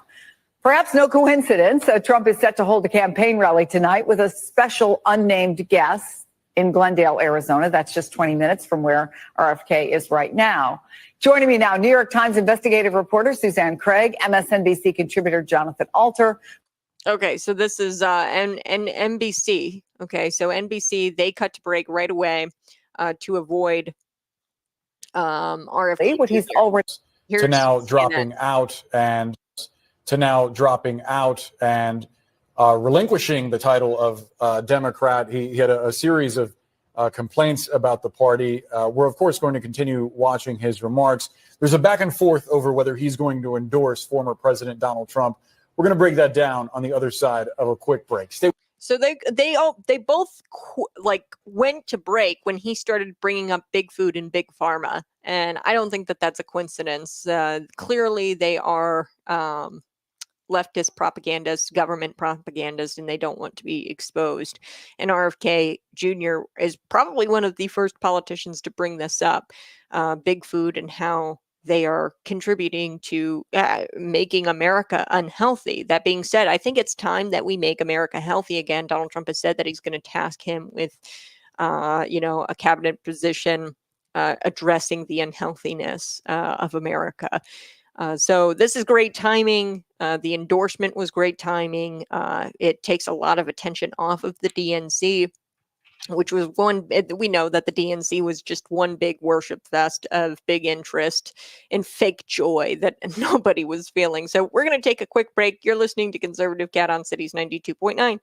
Perhaps no coincidence, Trump is set to hold a campaign rally tonight with a special unnamed guest in Glendale, Arizona. That's just 20 minutes from where RFK is right now. Joining me now, New York Times investigative reporter Suzanne Craig, MSNBC contributor Jonathan Alter. Okay, so this is NBC. Okay, so NBC, they cut to break right away to avoid RFK. What he's already to now dropping out and relinquishing the title of Democrat. He had a series of complaints about the party. We're, of course, going to continue watching his remarks. There's a back and forth over whether he's going to endorse former President Donald Trump We're going to break that down on the other side of a quick break. Stay. So they both went to break when he started bringing up big food and big pharma, and I don't think that that's a coincidence. Clearly, they are leftist propagandists, government propagandists, and they don't want to be exposed. And RFK Jr. is probably one of the first politicians to bring this up, big food and how they are contributing to making America unhealthy. That being said, I think it's time that we make America healthy again. Donald Trump has said that he's going to task him with, a cabinet position addressing the unhealthiness of America. So this is great timing. The endorsement was great timing. It takes a lot of attention off of the DNC, which was we know that the DNC was just one big worship fest of big interest and fake joy that nobody was feeling. So we're going to take a quick break. You're listening to Conservative Cat on Cities 92.9.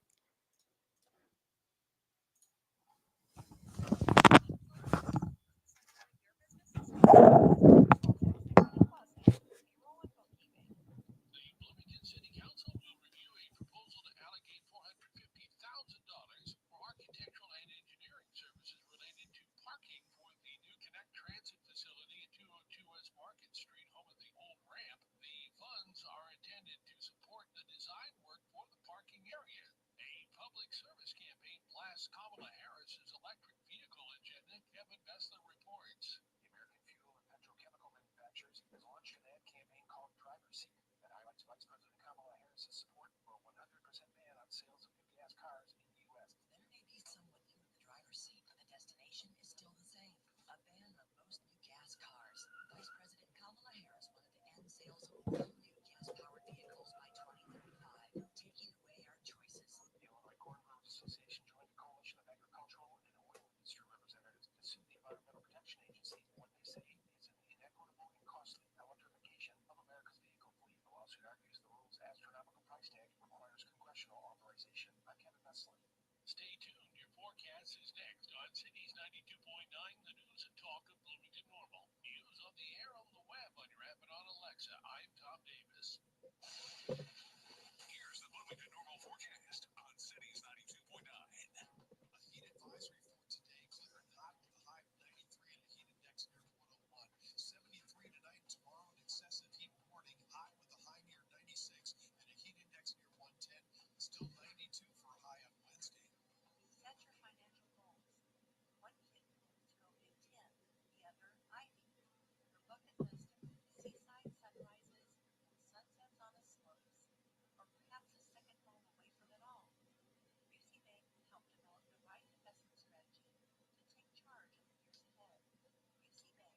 Kamala Harris's electric vehicle agenda, Kevin Bessler reports. The American fuel and petrochemical manufacturers has launched an ad campaign called Driver Seat that highlights Vice President Kamala Harris's support for a 100% ban on sales of new gas cars in the U.S. There may be someone new in the driver's seat, but the destination is still the same. A ban on most new gas cars. Vice President Kamala Harris wanted to end sales of all new gas-powered vehicles by 2035, taking away our choices. The Illinois Corn Growers Association joined a coalition of agricultural and oil industry representatives to sue the Environmental Protection Agency what they say is an inequitable and costly electrification of America's vehicle fleet. The lawsuit argues the rule's astronomical price tag requires congressional authorization by Kevin Bessler. Stay tuned. Your forecast is next on Cities 92.9, the news and talk of Bloomington Normal. News on the air, on the web, on your app, and on Alexa. I'm Tom Davis. Here's the Bloomington Normal forecast on Cities 92.9. A heat advisory for today, clear and hot with a high of 93 and a heat index near 101. 73 tonight, tomorrow an excessive heat warning, high with a high near 96 and a heat index near 110. Still 92 for a high on Wednesday. Set your financial goals. One kid wants to go Big Ten, the other Ivy. Your bucket list includes seaside sunrises and sunsets on the slopes, or perhaps a second home away from it all. Busey Bank will help develop the right investment strategy to take charge of the years ahead. Busey Bank,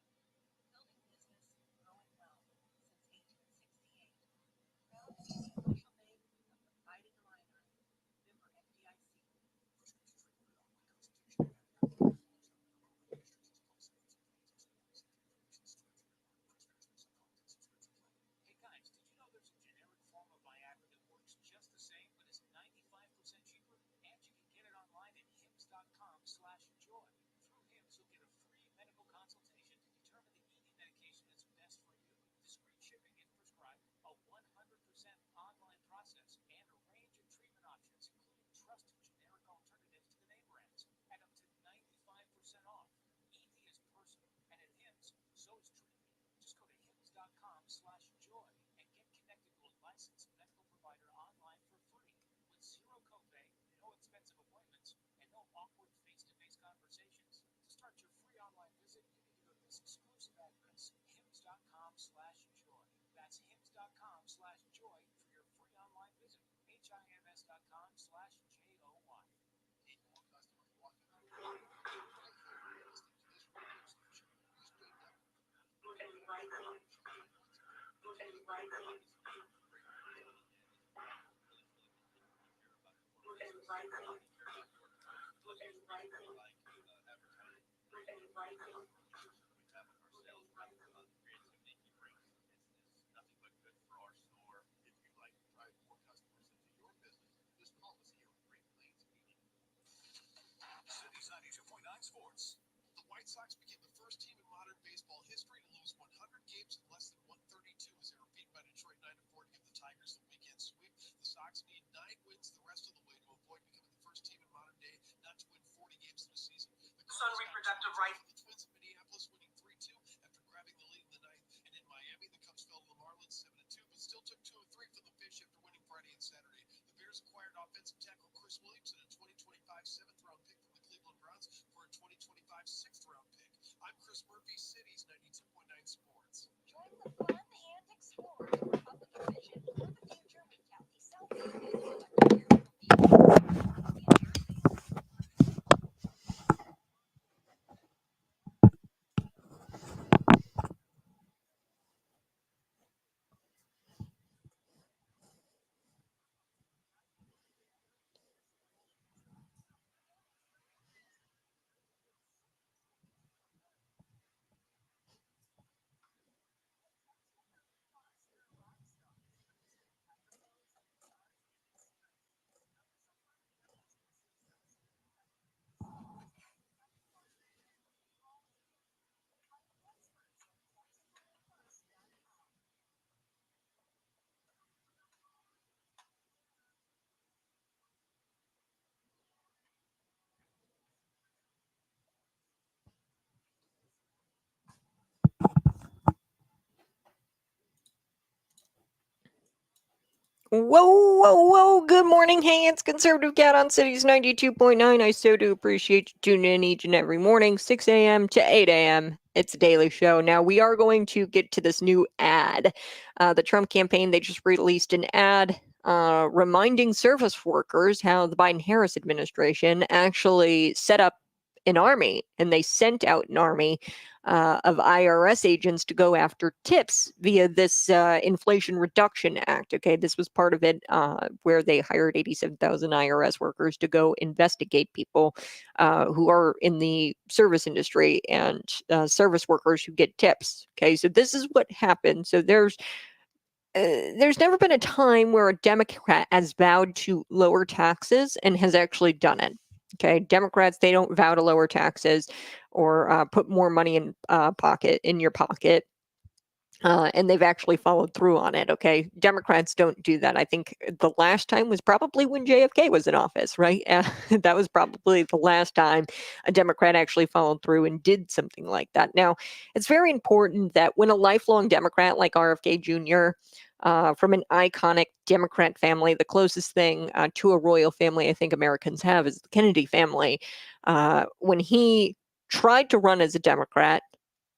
building business, growing wealth since 1868. Proud to be the official bank of the Fighting Illini. Member FDIC. Hey guys, did you know there's a generic form of Viagra that works just the same, but is 95% cheaper? And you can get it online at hims.com/joy. Through Hims, you'll get a free medical consultation to determine the ED medication that's best for you, discreet shipping if prescribed, a 100% online process, and a range of treatment options, including trusted generic alternatives to the name brands, at up to 95% off. ED is personal, and at Hims, so is treatment. Just go to hims.com/joy and get connected to a licensed medical provider online for free with zero copay, no expensive appointments, and no awkward face-to-face conversations. To start your free online visit, you need to go to this exclusive address, hims.com/joy. That's hims.com/joy for your free online visit. HIMS.com/JOY. Need more customers walking through the door. Listening to this radio station. Use Cities 92.9 Sports. The White Sox became the first team in modern baseball history to lose 100 games in less than 132 as they were beaten by Detroit 9-4 to give the Tigers the weekend sweep. on reproductive rights. The Twins in Minneapolis winning 3-2 after grabbing the lead in the ninth. And in Miami, the Cubs fell to the Marlins 7-2, but still took 2 of 3 from the Fish after winning Friday and Saturday. The Bears acquired offensive tackle Chris Williams and a 2025 7th-round pick from the Cleveland Browns for a 2025 6th-round pick. I'm Chris Murphy, Cities 92.9 Sports. Join the fun and explore the Republican vision for the future with Kathy Selby and Dr. Whoa, whoa, whoa. Good morning. Hey, it's Conservative Cat on Cities 92.9. I so do appreciate you tuning in each and every morning, 6 a.m. to 8 a.m. It's a daily show. Now, we are going to get to this new ad. The Trump campaign, they just released an ad reminding service workers how the Biden-Harris administration actually set up an army, and they sent out an army of IRS agents to go after tips via this Inflation Reduction Act. Okay, this was part of it, where they hired 87,000 IRS workers to go investigate people who are in the service industry and service workers who get tips. Okay, so this is what happened. So there's never been a time where a Democrat has vowed to lower taxes and has actually done it. Okay, Democrats, they don't vow to lower taxes or put more money in your pocket. And they've actually followed through on it. Okay, Democrats don't do that. I think the last time was probably when JFK was in office, right? That was probably the last time a Democrat actually followed through and did something like that. Now, it's very important that when a lifelong Democrat like RFK Jr., from an iconic Democrat family, the closest thing to a royal family I think Americans have is the Kennedy family. When he tried to run as a Democrat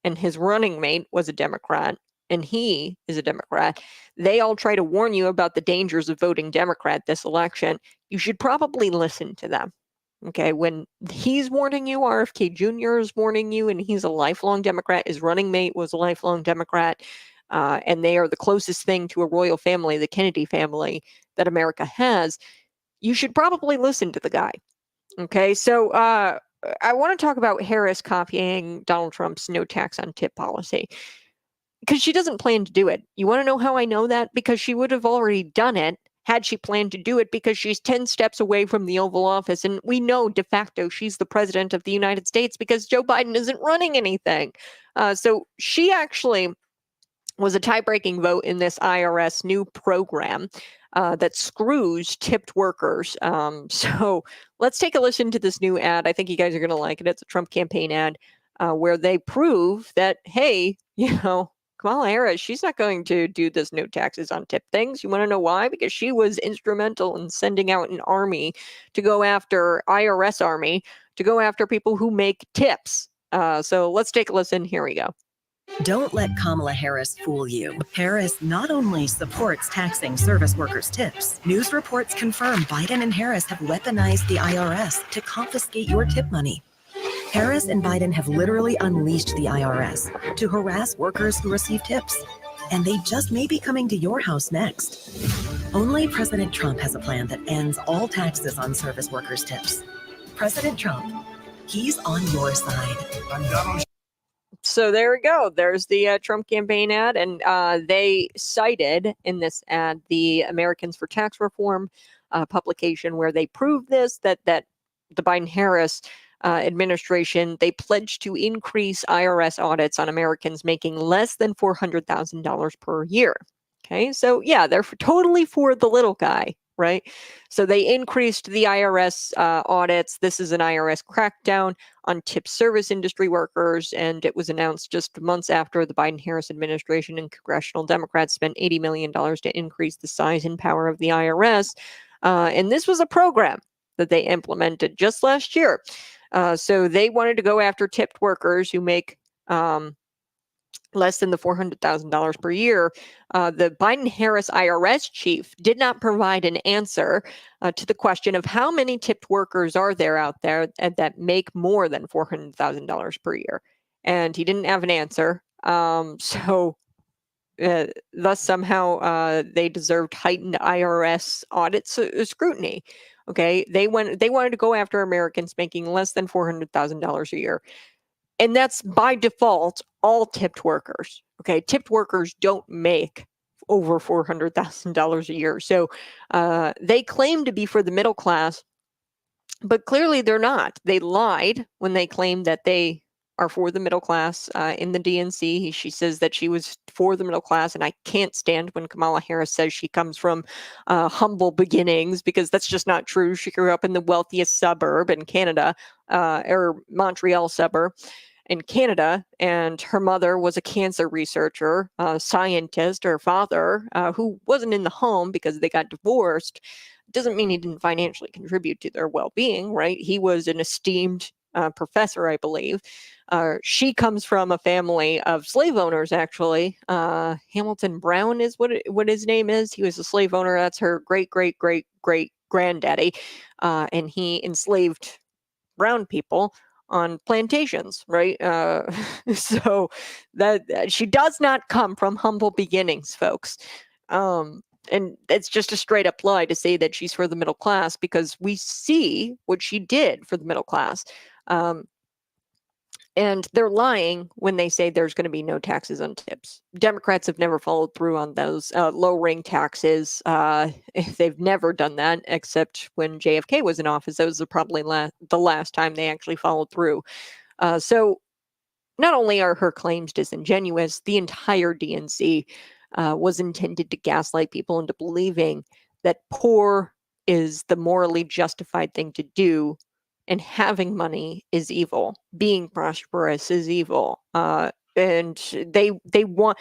and his running mate was a Democrat and he is a Democrat, they all try to warn you about the dangers of voting Democrat this election. You should probably listen to them. Okay, when he's warning you, RFK Jr. is warning you, and he's a lifelong Democrat, his running mate was a lifelong Democrat, and they are the closest thing to a royal family, the Kennedy family, that America has, you should probably listen to the guy. Okay, so I want to talk about Harris copying Donald Trump's no tax on tip policy, because she doesn't plan to do it. You want to know how I know that? Because she would have already done it had she planned to do it, because she's 10 steps away from the Oval Office. And we know de facto she's the president of the United States because Joe Biden isn't running anything. So she actually was a tie-breaking vote in this IRS new program that screws tipped workers. So let's take a listen to this new ad. I think you guys are going to like it. It's a Trump campaign ad where they prove that, hey, Kamala Harris, she's not going to do this no taxes on tip things. You want to know why? Because she was instrumental in sending out an army to go after IRS army to go after people who make tips. So let's take a listen. Here we go. Don't let Kamala Harris fool you. Harris not only supports taxing service workers' tips, news reports confirm Biden and Harris have weaponized the IRS to confiscate your tip money. Harris and Biden have literally unleashed the IRS to harass workers who receive tips. And they just may be coming to your house next. Only President Trump has a plan that ends all taxes on service workers' tips. President Trump, he's on your side. So there we go. There's the Trump campaign ad. And they cited in this ad the Americans for Tax Reform publication where they proved this, that the Biden-Harris administration, they pledged to increase IRS audits on Americans making less than $400,000 per year. Okay, so yeah, they're totally for the little guy, right? So they increased the IRS audits. This is an IRS crackdown on tip service industry workers, and it was announced just months after the Biden-Harris administration and congressional Democrats spent $80 million to increase the size and power of the IRS. And this was a program that they implemented just last year. So they wanted to go after tipped workers who make less than the $400,000 per year. The Biden-Harris IRS chief did not provide an answer to the question of how many tipped workers are there out there that make more than $400,000 per year. And he didn't have an answer. Thus, somehow, they deserved heightened IRS audit scrutiny. Okay, they wanted to go after Americans making less than $400,000 a year. And that's by default all tipped workers. Okay, tipped workers don't make over $400,000 a year. So they claim to be for the middle class, but clearly they're not. They lied when they claimed that they are for the middle class in the DNC. She says that she was for the middle class, and I can't stand when Kamala Harris says she comes from humble beginnings, because that's just not true. She grew up in the wealthiest suburb in Canada, or Montreal suburb in Canada, and her mother was a cancer researcher, scientist. Her father, who wasn't in the home because they got divorced, doesn't mean he didn't financially contribute to their well-being, right? He was an esteemed professor, I believe. She comes from a family of slave owners, actually. Hamilton Brown is what his name is. He was a slave owner. That's her great granddaddy, and he enslaved brown people on plantations, right? So that she does not come from humble beginnings, folks. And it's just a straight up lie to say that she's for the middle class, because we see what she did for the middle class. And they're lying when they say there's going to be no taxes on tips. Democrats have never followed through on those low-ring taxes. They've never done that, except when JFK was in office. That was probably the last time they actually followed through. So not only are her claims disingenuous, the entire DNC was intended to gaslight people into believing that poor is the morally justified thing to do, and having money is evil. Being prosperous is evil. And they want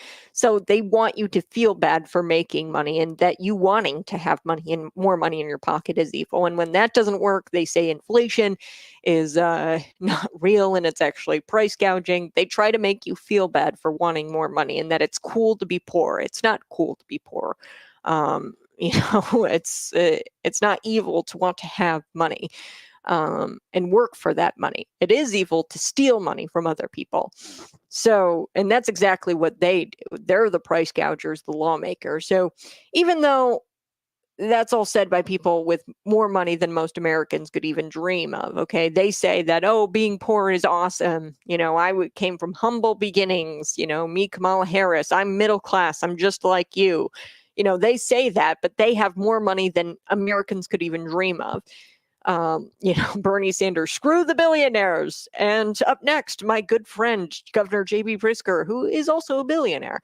you to feel bad for making money, and that you wanting to have money and more money in your pocket is evil. And when that doesn't work, they say inflation is not real and it's actually price gouging. They try to make you feel bad for wanting more money, and that it's cool to be poor. It's not cool to be poor. It's not evil to want to have money and work for that money. It is evil to steal money from other people. So, and that's exactly what they do. They're the price gougers, the lawmakers. So even though that's all said by people with more money than most Americans could even dream of, okay, they say that, oh, being poor is awesome. I came from humble beginnings. Me, Kamala Harris, I'm middle class. I'm just like you. They say that, but they have more money than Americans could even dream of. Bernie Sanders, screw the billionaires. And up next, my good friend, Governor J.B. Pritzker, who is also a billionaire.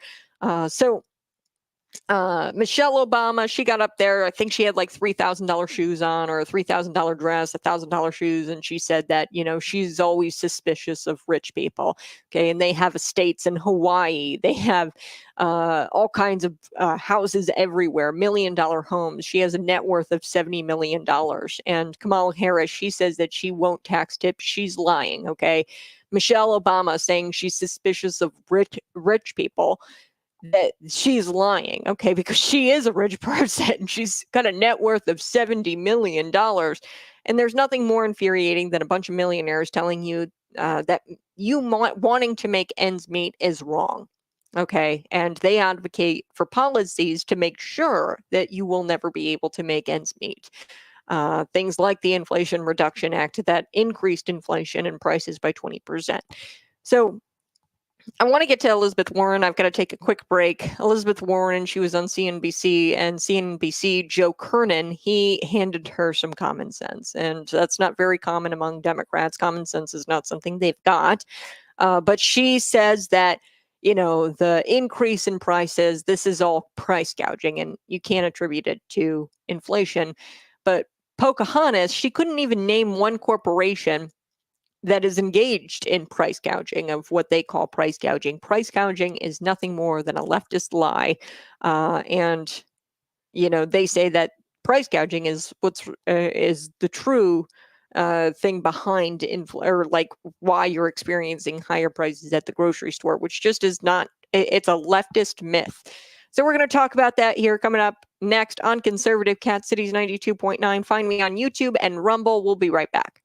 Michelle Obama, she got up there. I think she had like $3,000 shoes on, or a $3,000 dress, $1,000 shoes. And she said that, she's always suspicious of rich people. Okay. And they have estates in Hawaii. They have all kinds of houses everywhere, $1 million homes. She has a net worth of $70 million. And Kamala Harris, she says that she won't tax tips. She's lying. Okay. Michelle Obama saying she's suspicious of rich people, that she's lying, okay, because she is a rich person. She's got a net worth of $70 million. And there's nothing more infuriating than a bunch of millionaires telling you that you wanting to make ends meet is wrong. Okay. And they advocate for policies to make sure that you will never be able to make ends meet. Things like the Inflation Reduction Act that increased inflation and prices by 20%. So I want to get to Elizabeth Warren. I've got to take a quick break. Elizabeth Warren, she was on CNBC, and CNBC, Joe Kernan, he handed her some common sense. And that's not very common among Democrats. Common sense is not something they've got. But she says that, the increase in prices, this is all price gouging, and you can't attribute it to inflation. But Pocahontas, she couldn't even name one corporation that is engaged in price gouging, of what they call price gouging. Price gouging is nothing more than a leftist lie. And they say that price gouging is is the true thing behind or like why you're experiencing higher prices at the grocery store, which just is not. It's a leftist myth. So we're going to talk about that here coming up next on Conservative Cat Cities 92.9. Find me on YouTube and Rumble. We'll be right back.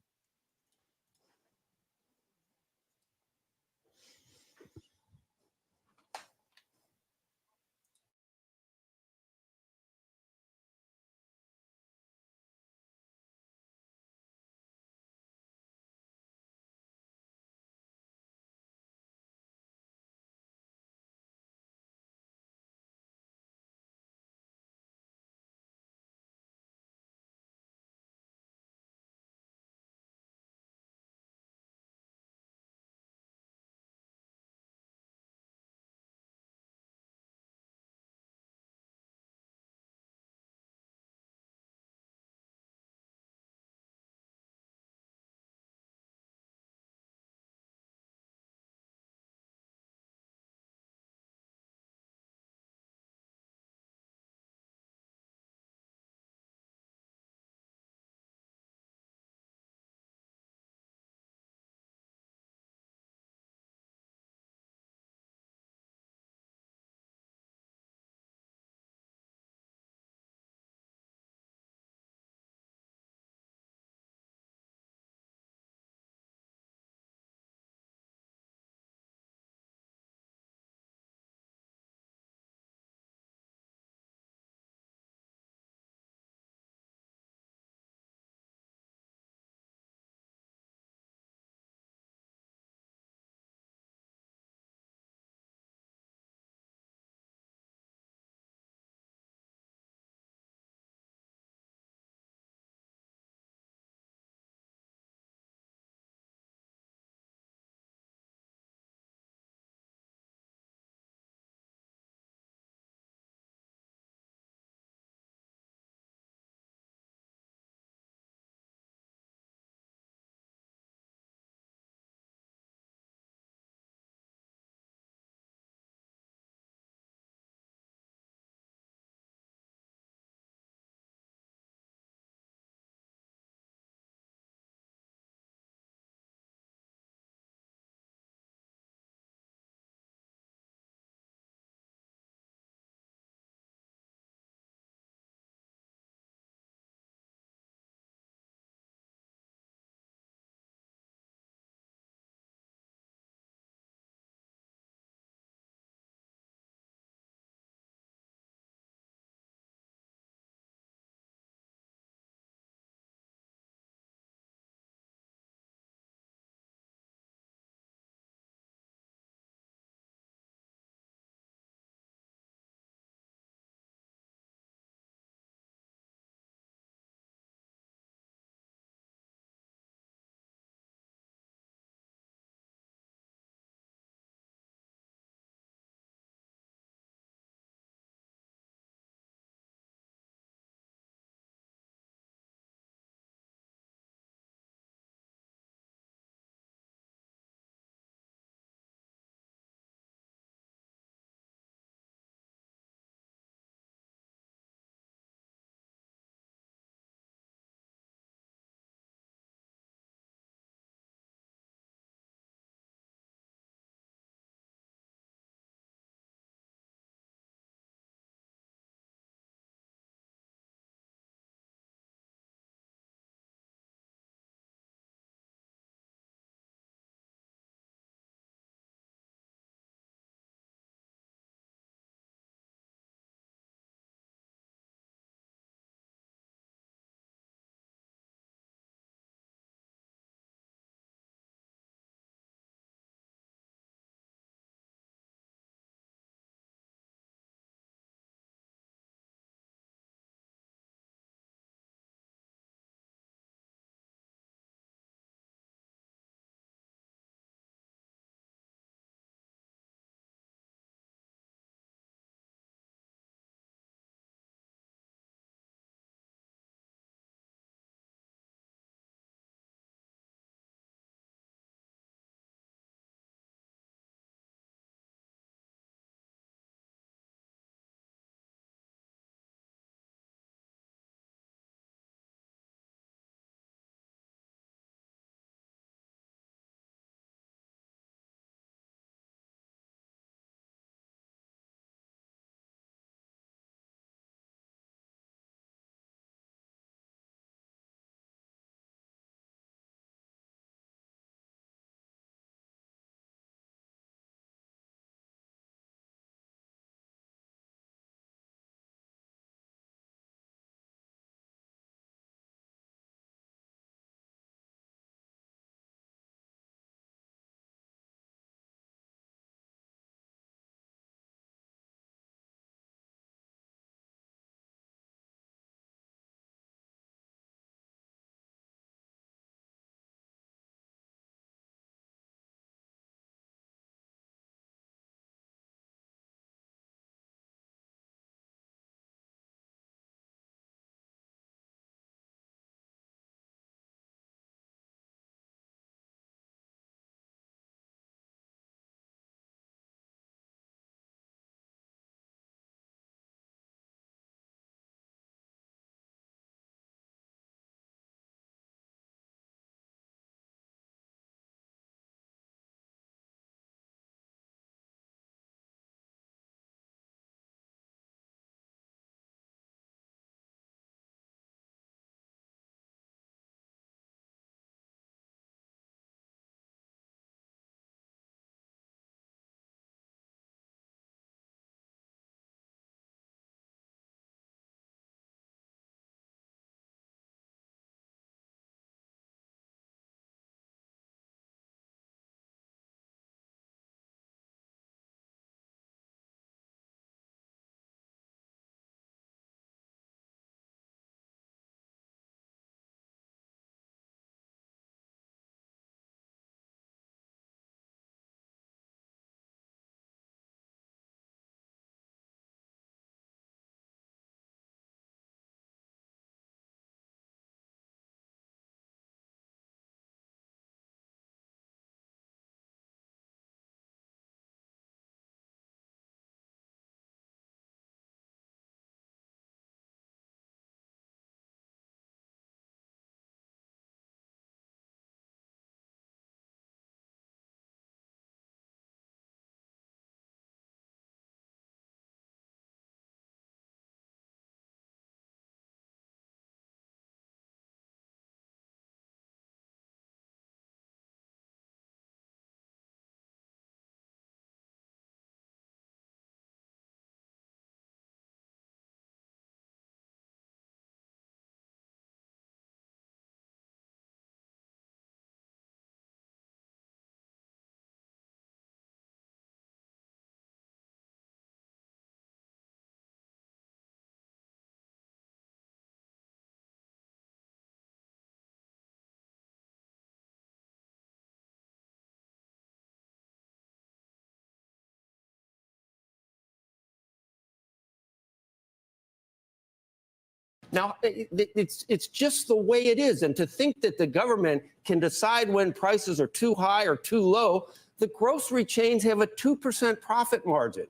Now, it's just the way it is. And to think that the government can decide when prices are too high or too low, the grocery chains have a 2% profit margin.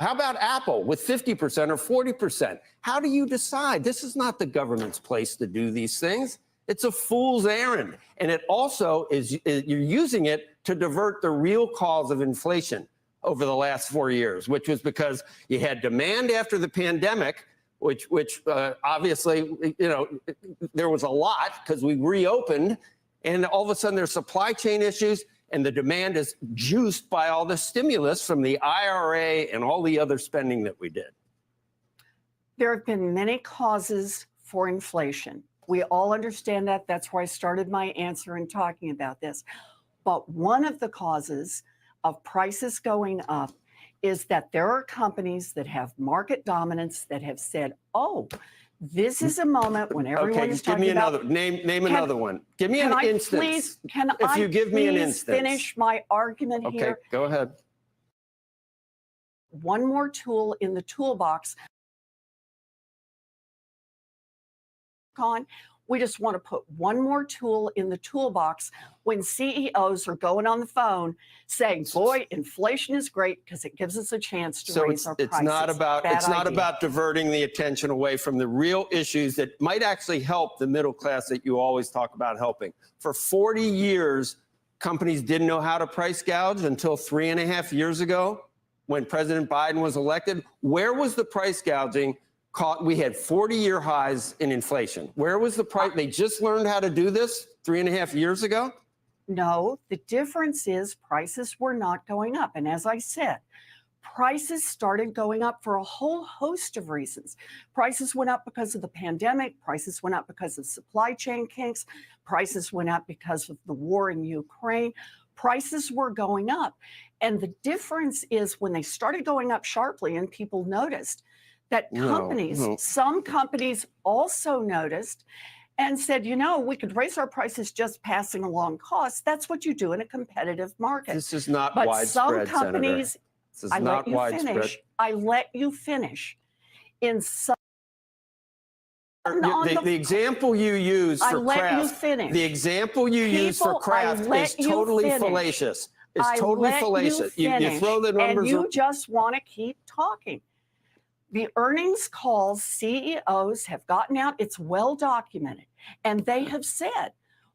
How about Apple with 50% or 40%? How do you decide? This is not the government's place to do these things. It's a fool's errand. And it also is, you're using it to divert the real cause of inflation over the last 4 years, which was because you had demand after the pandemic, which obviously, there was a lot because we reopened, and all of a sudden there's supply chain issues, and the demand is juiced by all the stimulus from the IRA and all the other spending that we did. There have been many causes for inflation. We all understand that. That's why I started my answer in talking about this. But one of the causes of prices going up is that there are companies that have market dominance that have said, oh, this is a moment when everyone is talking about... Okay, give me another. Name another one. Give me an instance. If you give me an instance. Finish my argument here? Okay, go ahead. One more tool in the toolbox. We just want to put one more tool in the toolbox when CEOs are going on the phone saying, boy, inflation is great because it gives us a chance to raise our prices. It's not about diverting the attention away from the real issues that might actually help the middle class that you always talk about helping. For 40 years, companies didn't know how to price gouge until 3.5 years ago when President Biden was elected. Where was the price gouging? We had 40-year highs in inflation. Where was the price? They just learned how to do this 3.5 years ago? No, the difference is prices were not going up. And as I said, prices started going up for a whole host of reasons. Prices went up because of the pandemic. Prices went up because of supply chain kinks. Prices went up because of the war in Ukraine. Prices were going up. And the difference is when they started going up sharply and people noticed, that some companies also noticed and said, we could raise our prices just passing along costs. That's what you do in a competitive market. This is not but widespread, some companies, Senator. This is not widespread. I let you finish. In some the example you use for Kraft, the example you use for Kraft is totally fallacious. It's totally fallacious. You throw the numbers. And you just want to keep talking. The earnings calls CEOs have gotten out. It's well documented. And they have said,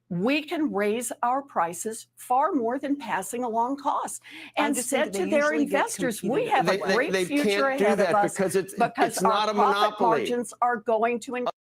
we can raise our prices far more than passing along costs. And said to their investors, we have a great future ahead of us because it's not our a monopoly. profit margins are going to increase.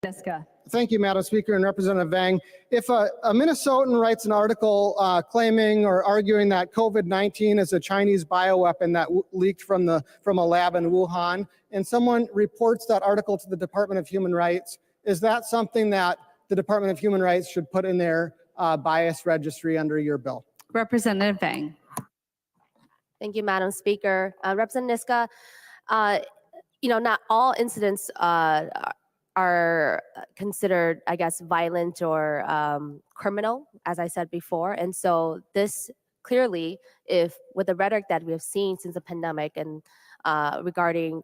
Niska. Thank you, Madam Speaker and Representative Vang. If a Minnesotan writes an article claiming or arguing that COVID-19 is a Chinese bioweapon that leaked from a lab in Wuhan, and someone reports that article to the Department of Human Rights, is that something that the Department of Human Rights should put in their bias registry under your bill? Representative Vang. Thank you, Madam Speaker. Representative Niska, not all incidents are considered, I guess, violent or criminal, as I said before. And so this clearly, if with the rhetoric that we have seen since the pandemic and regarding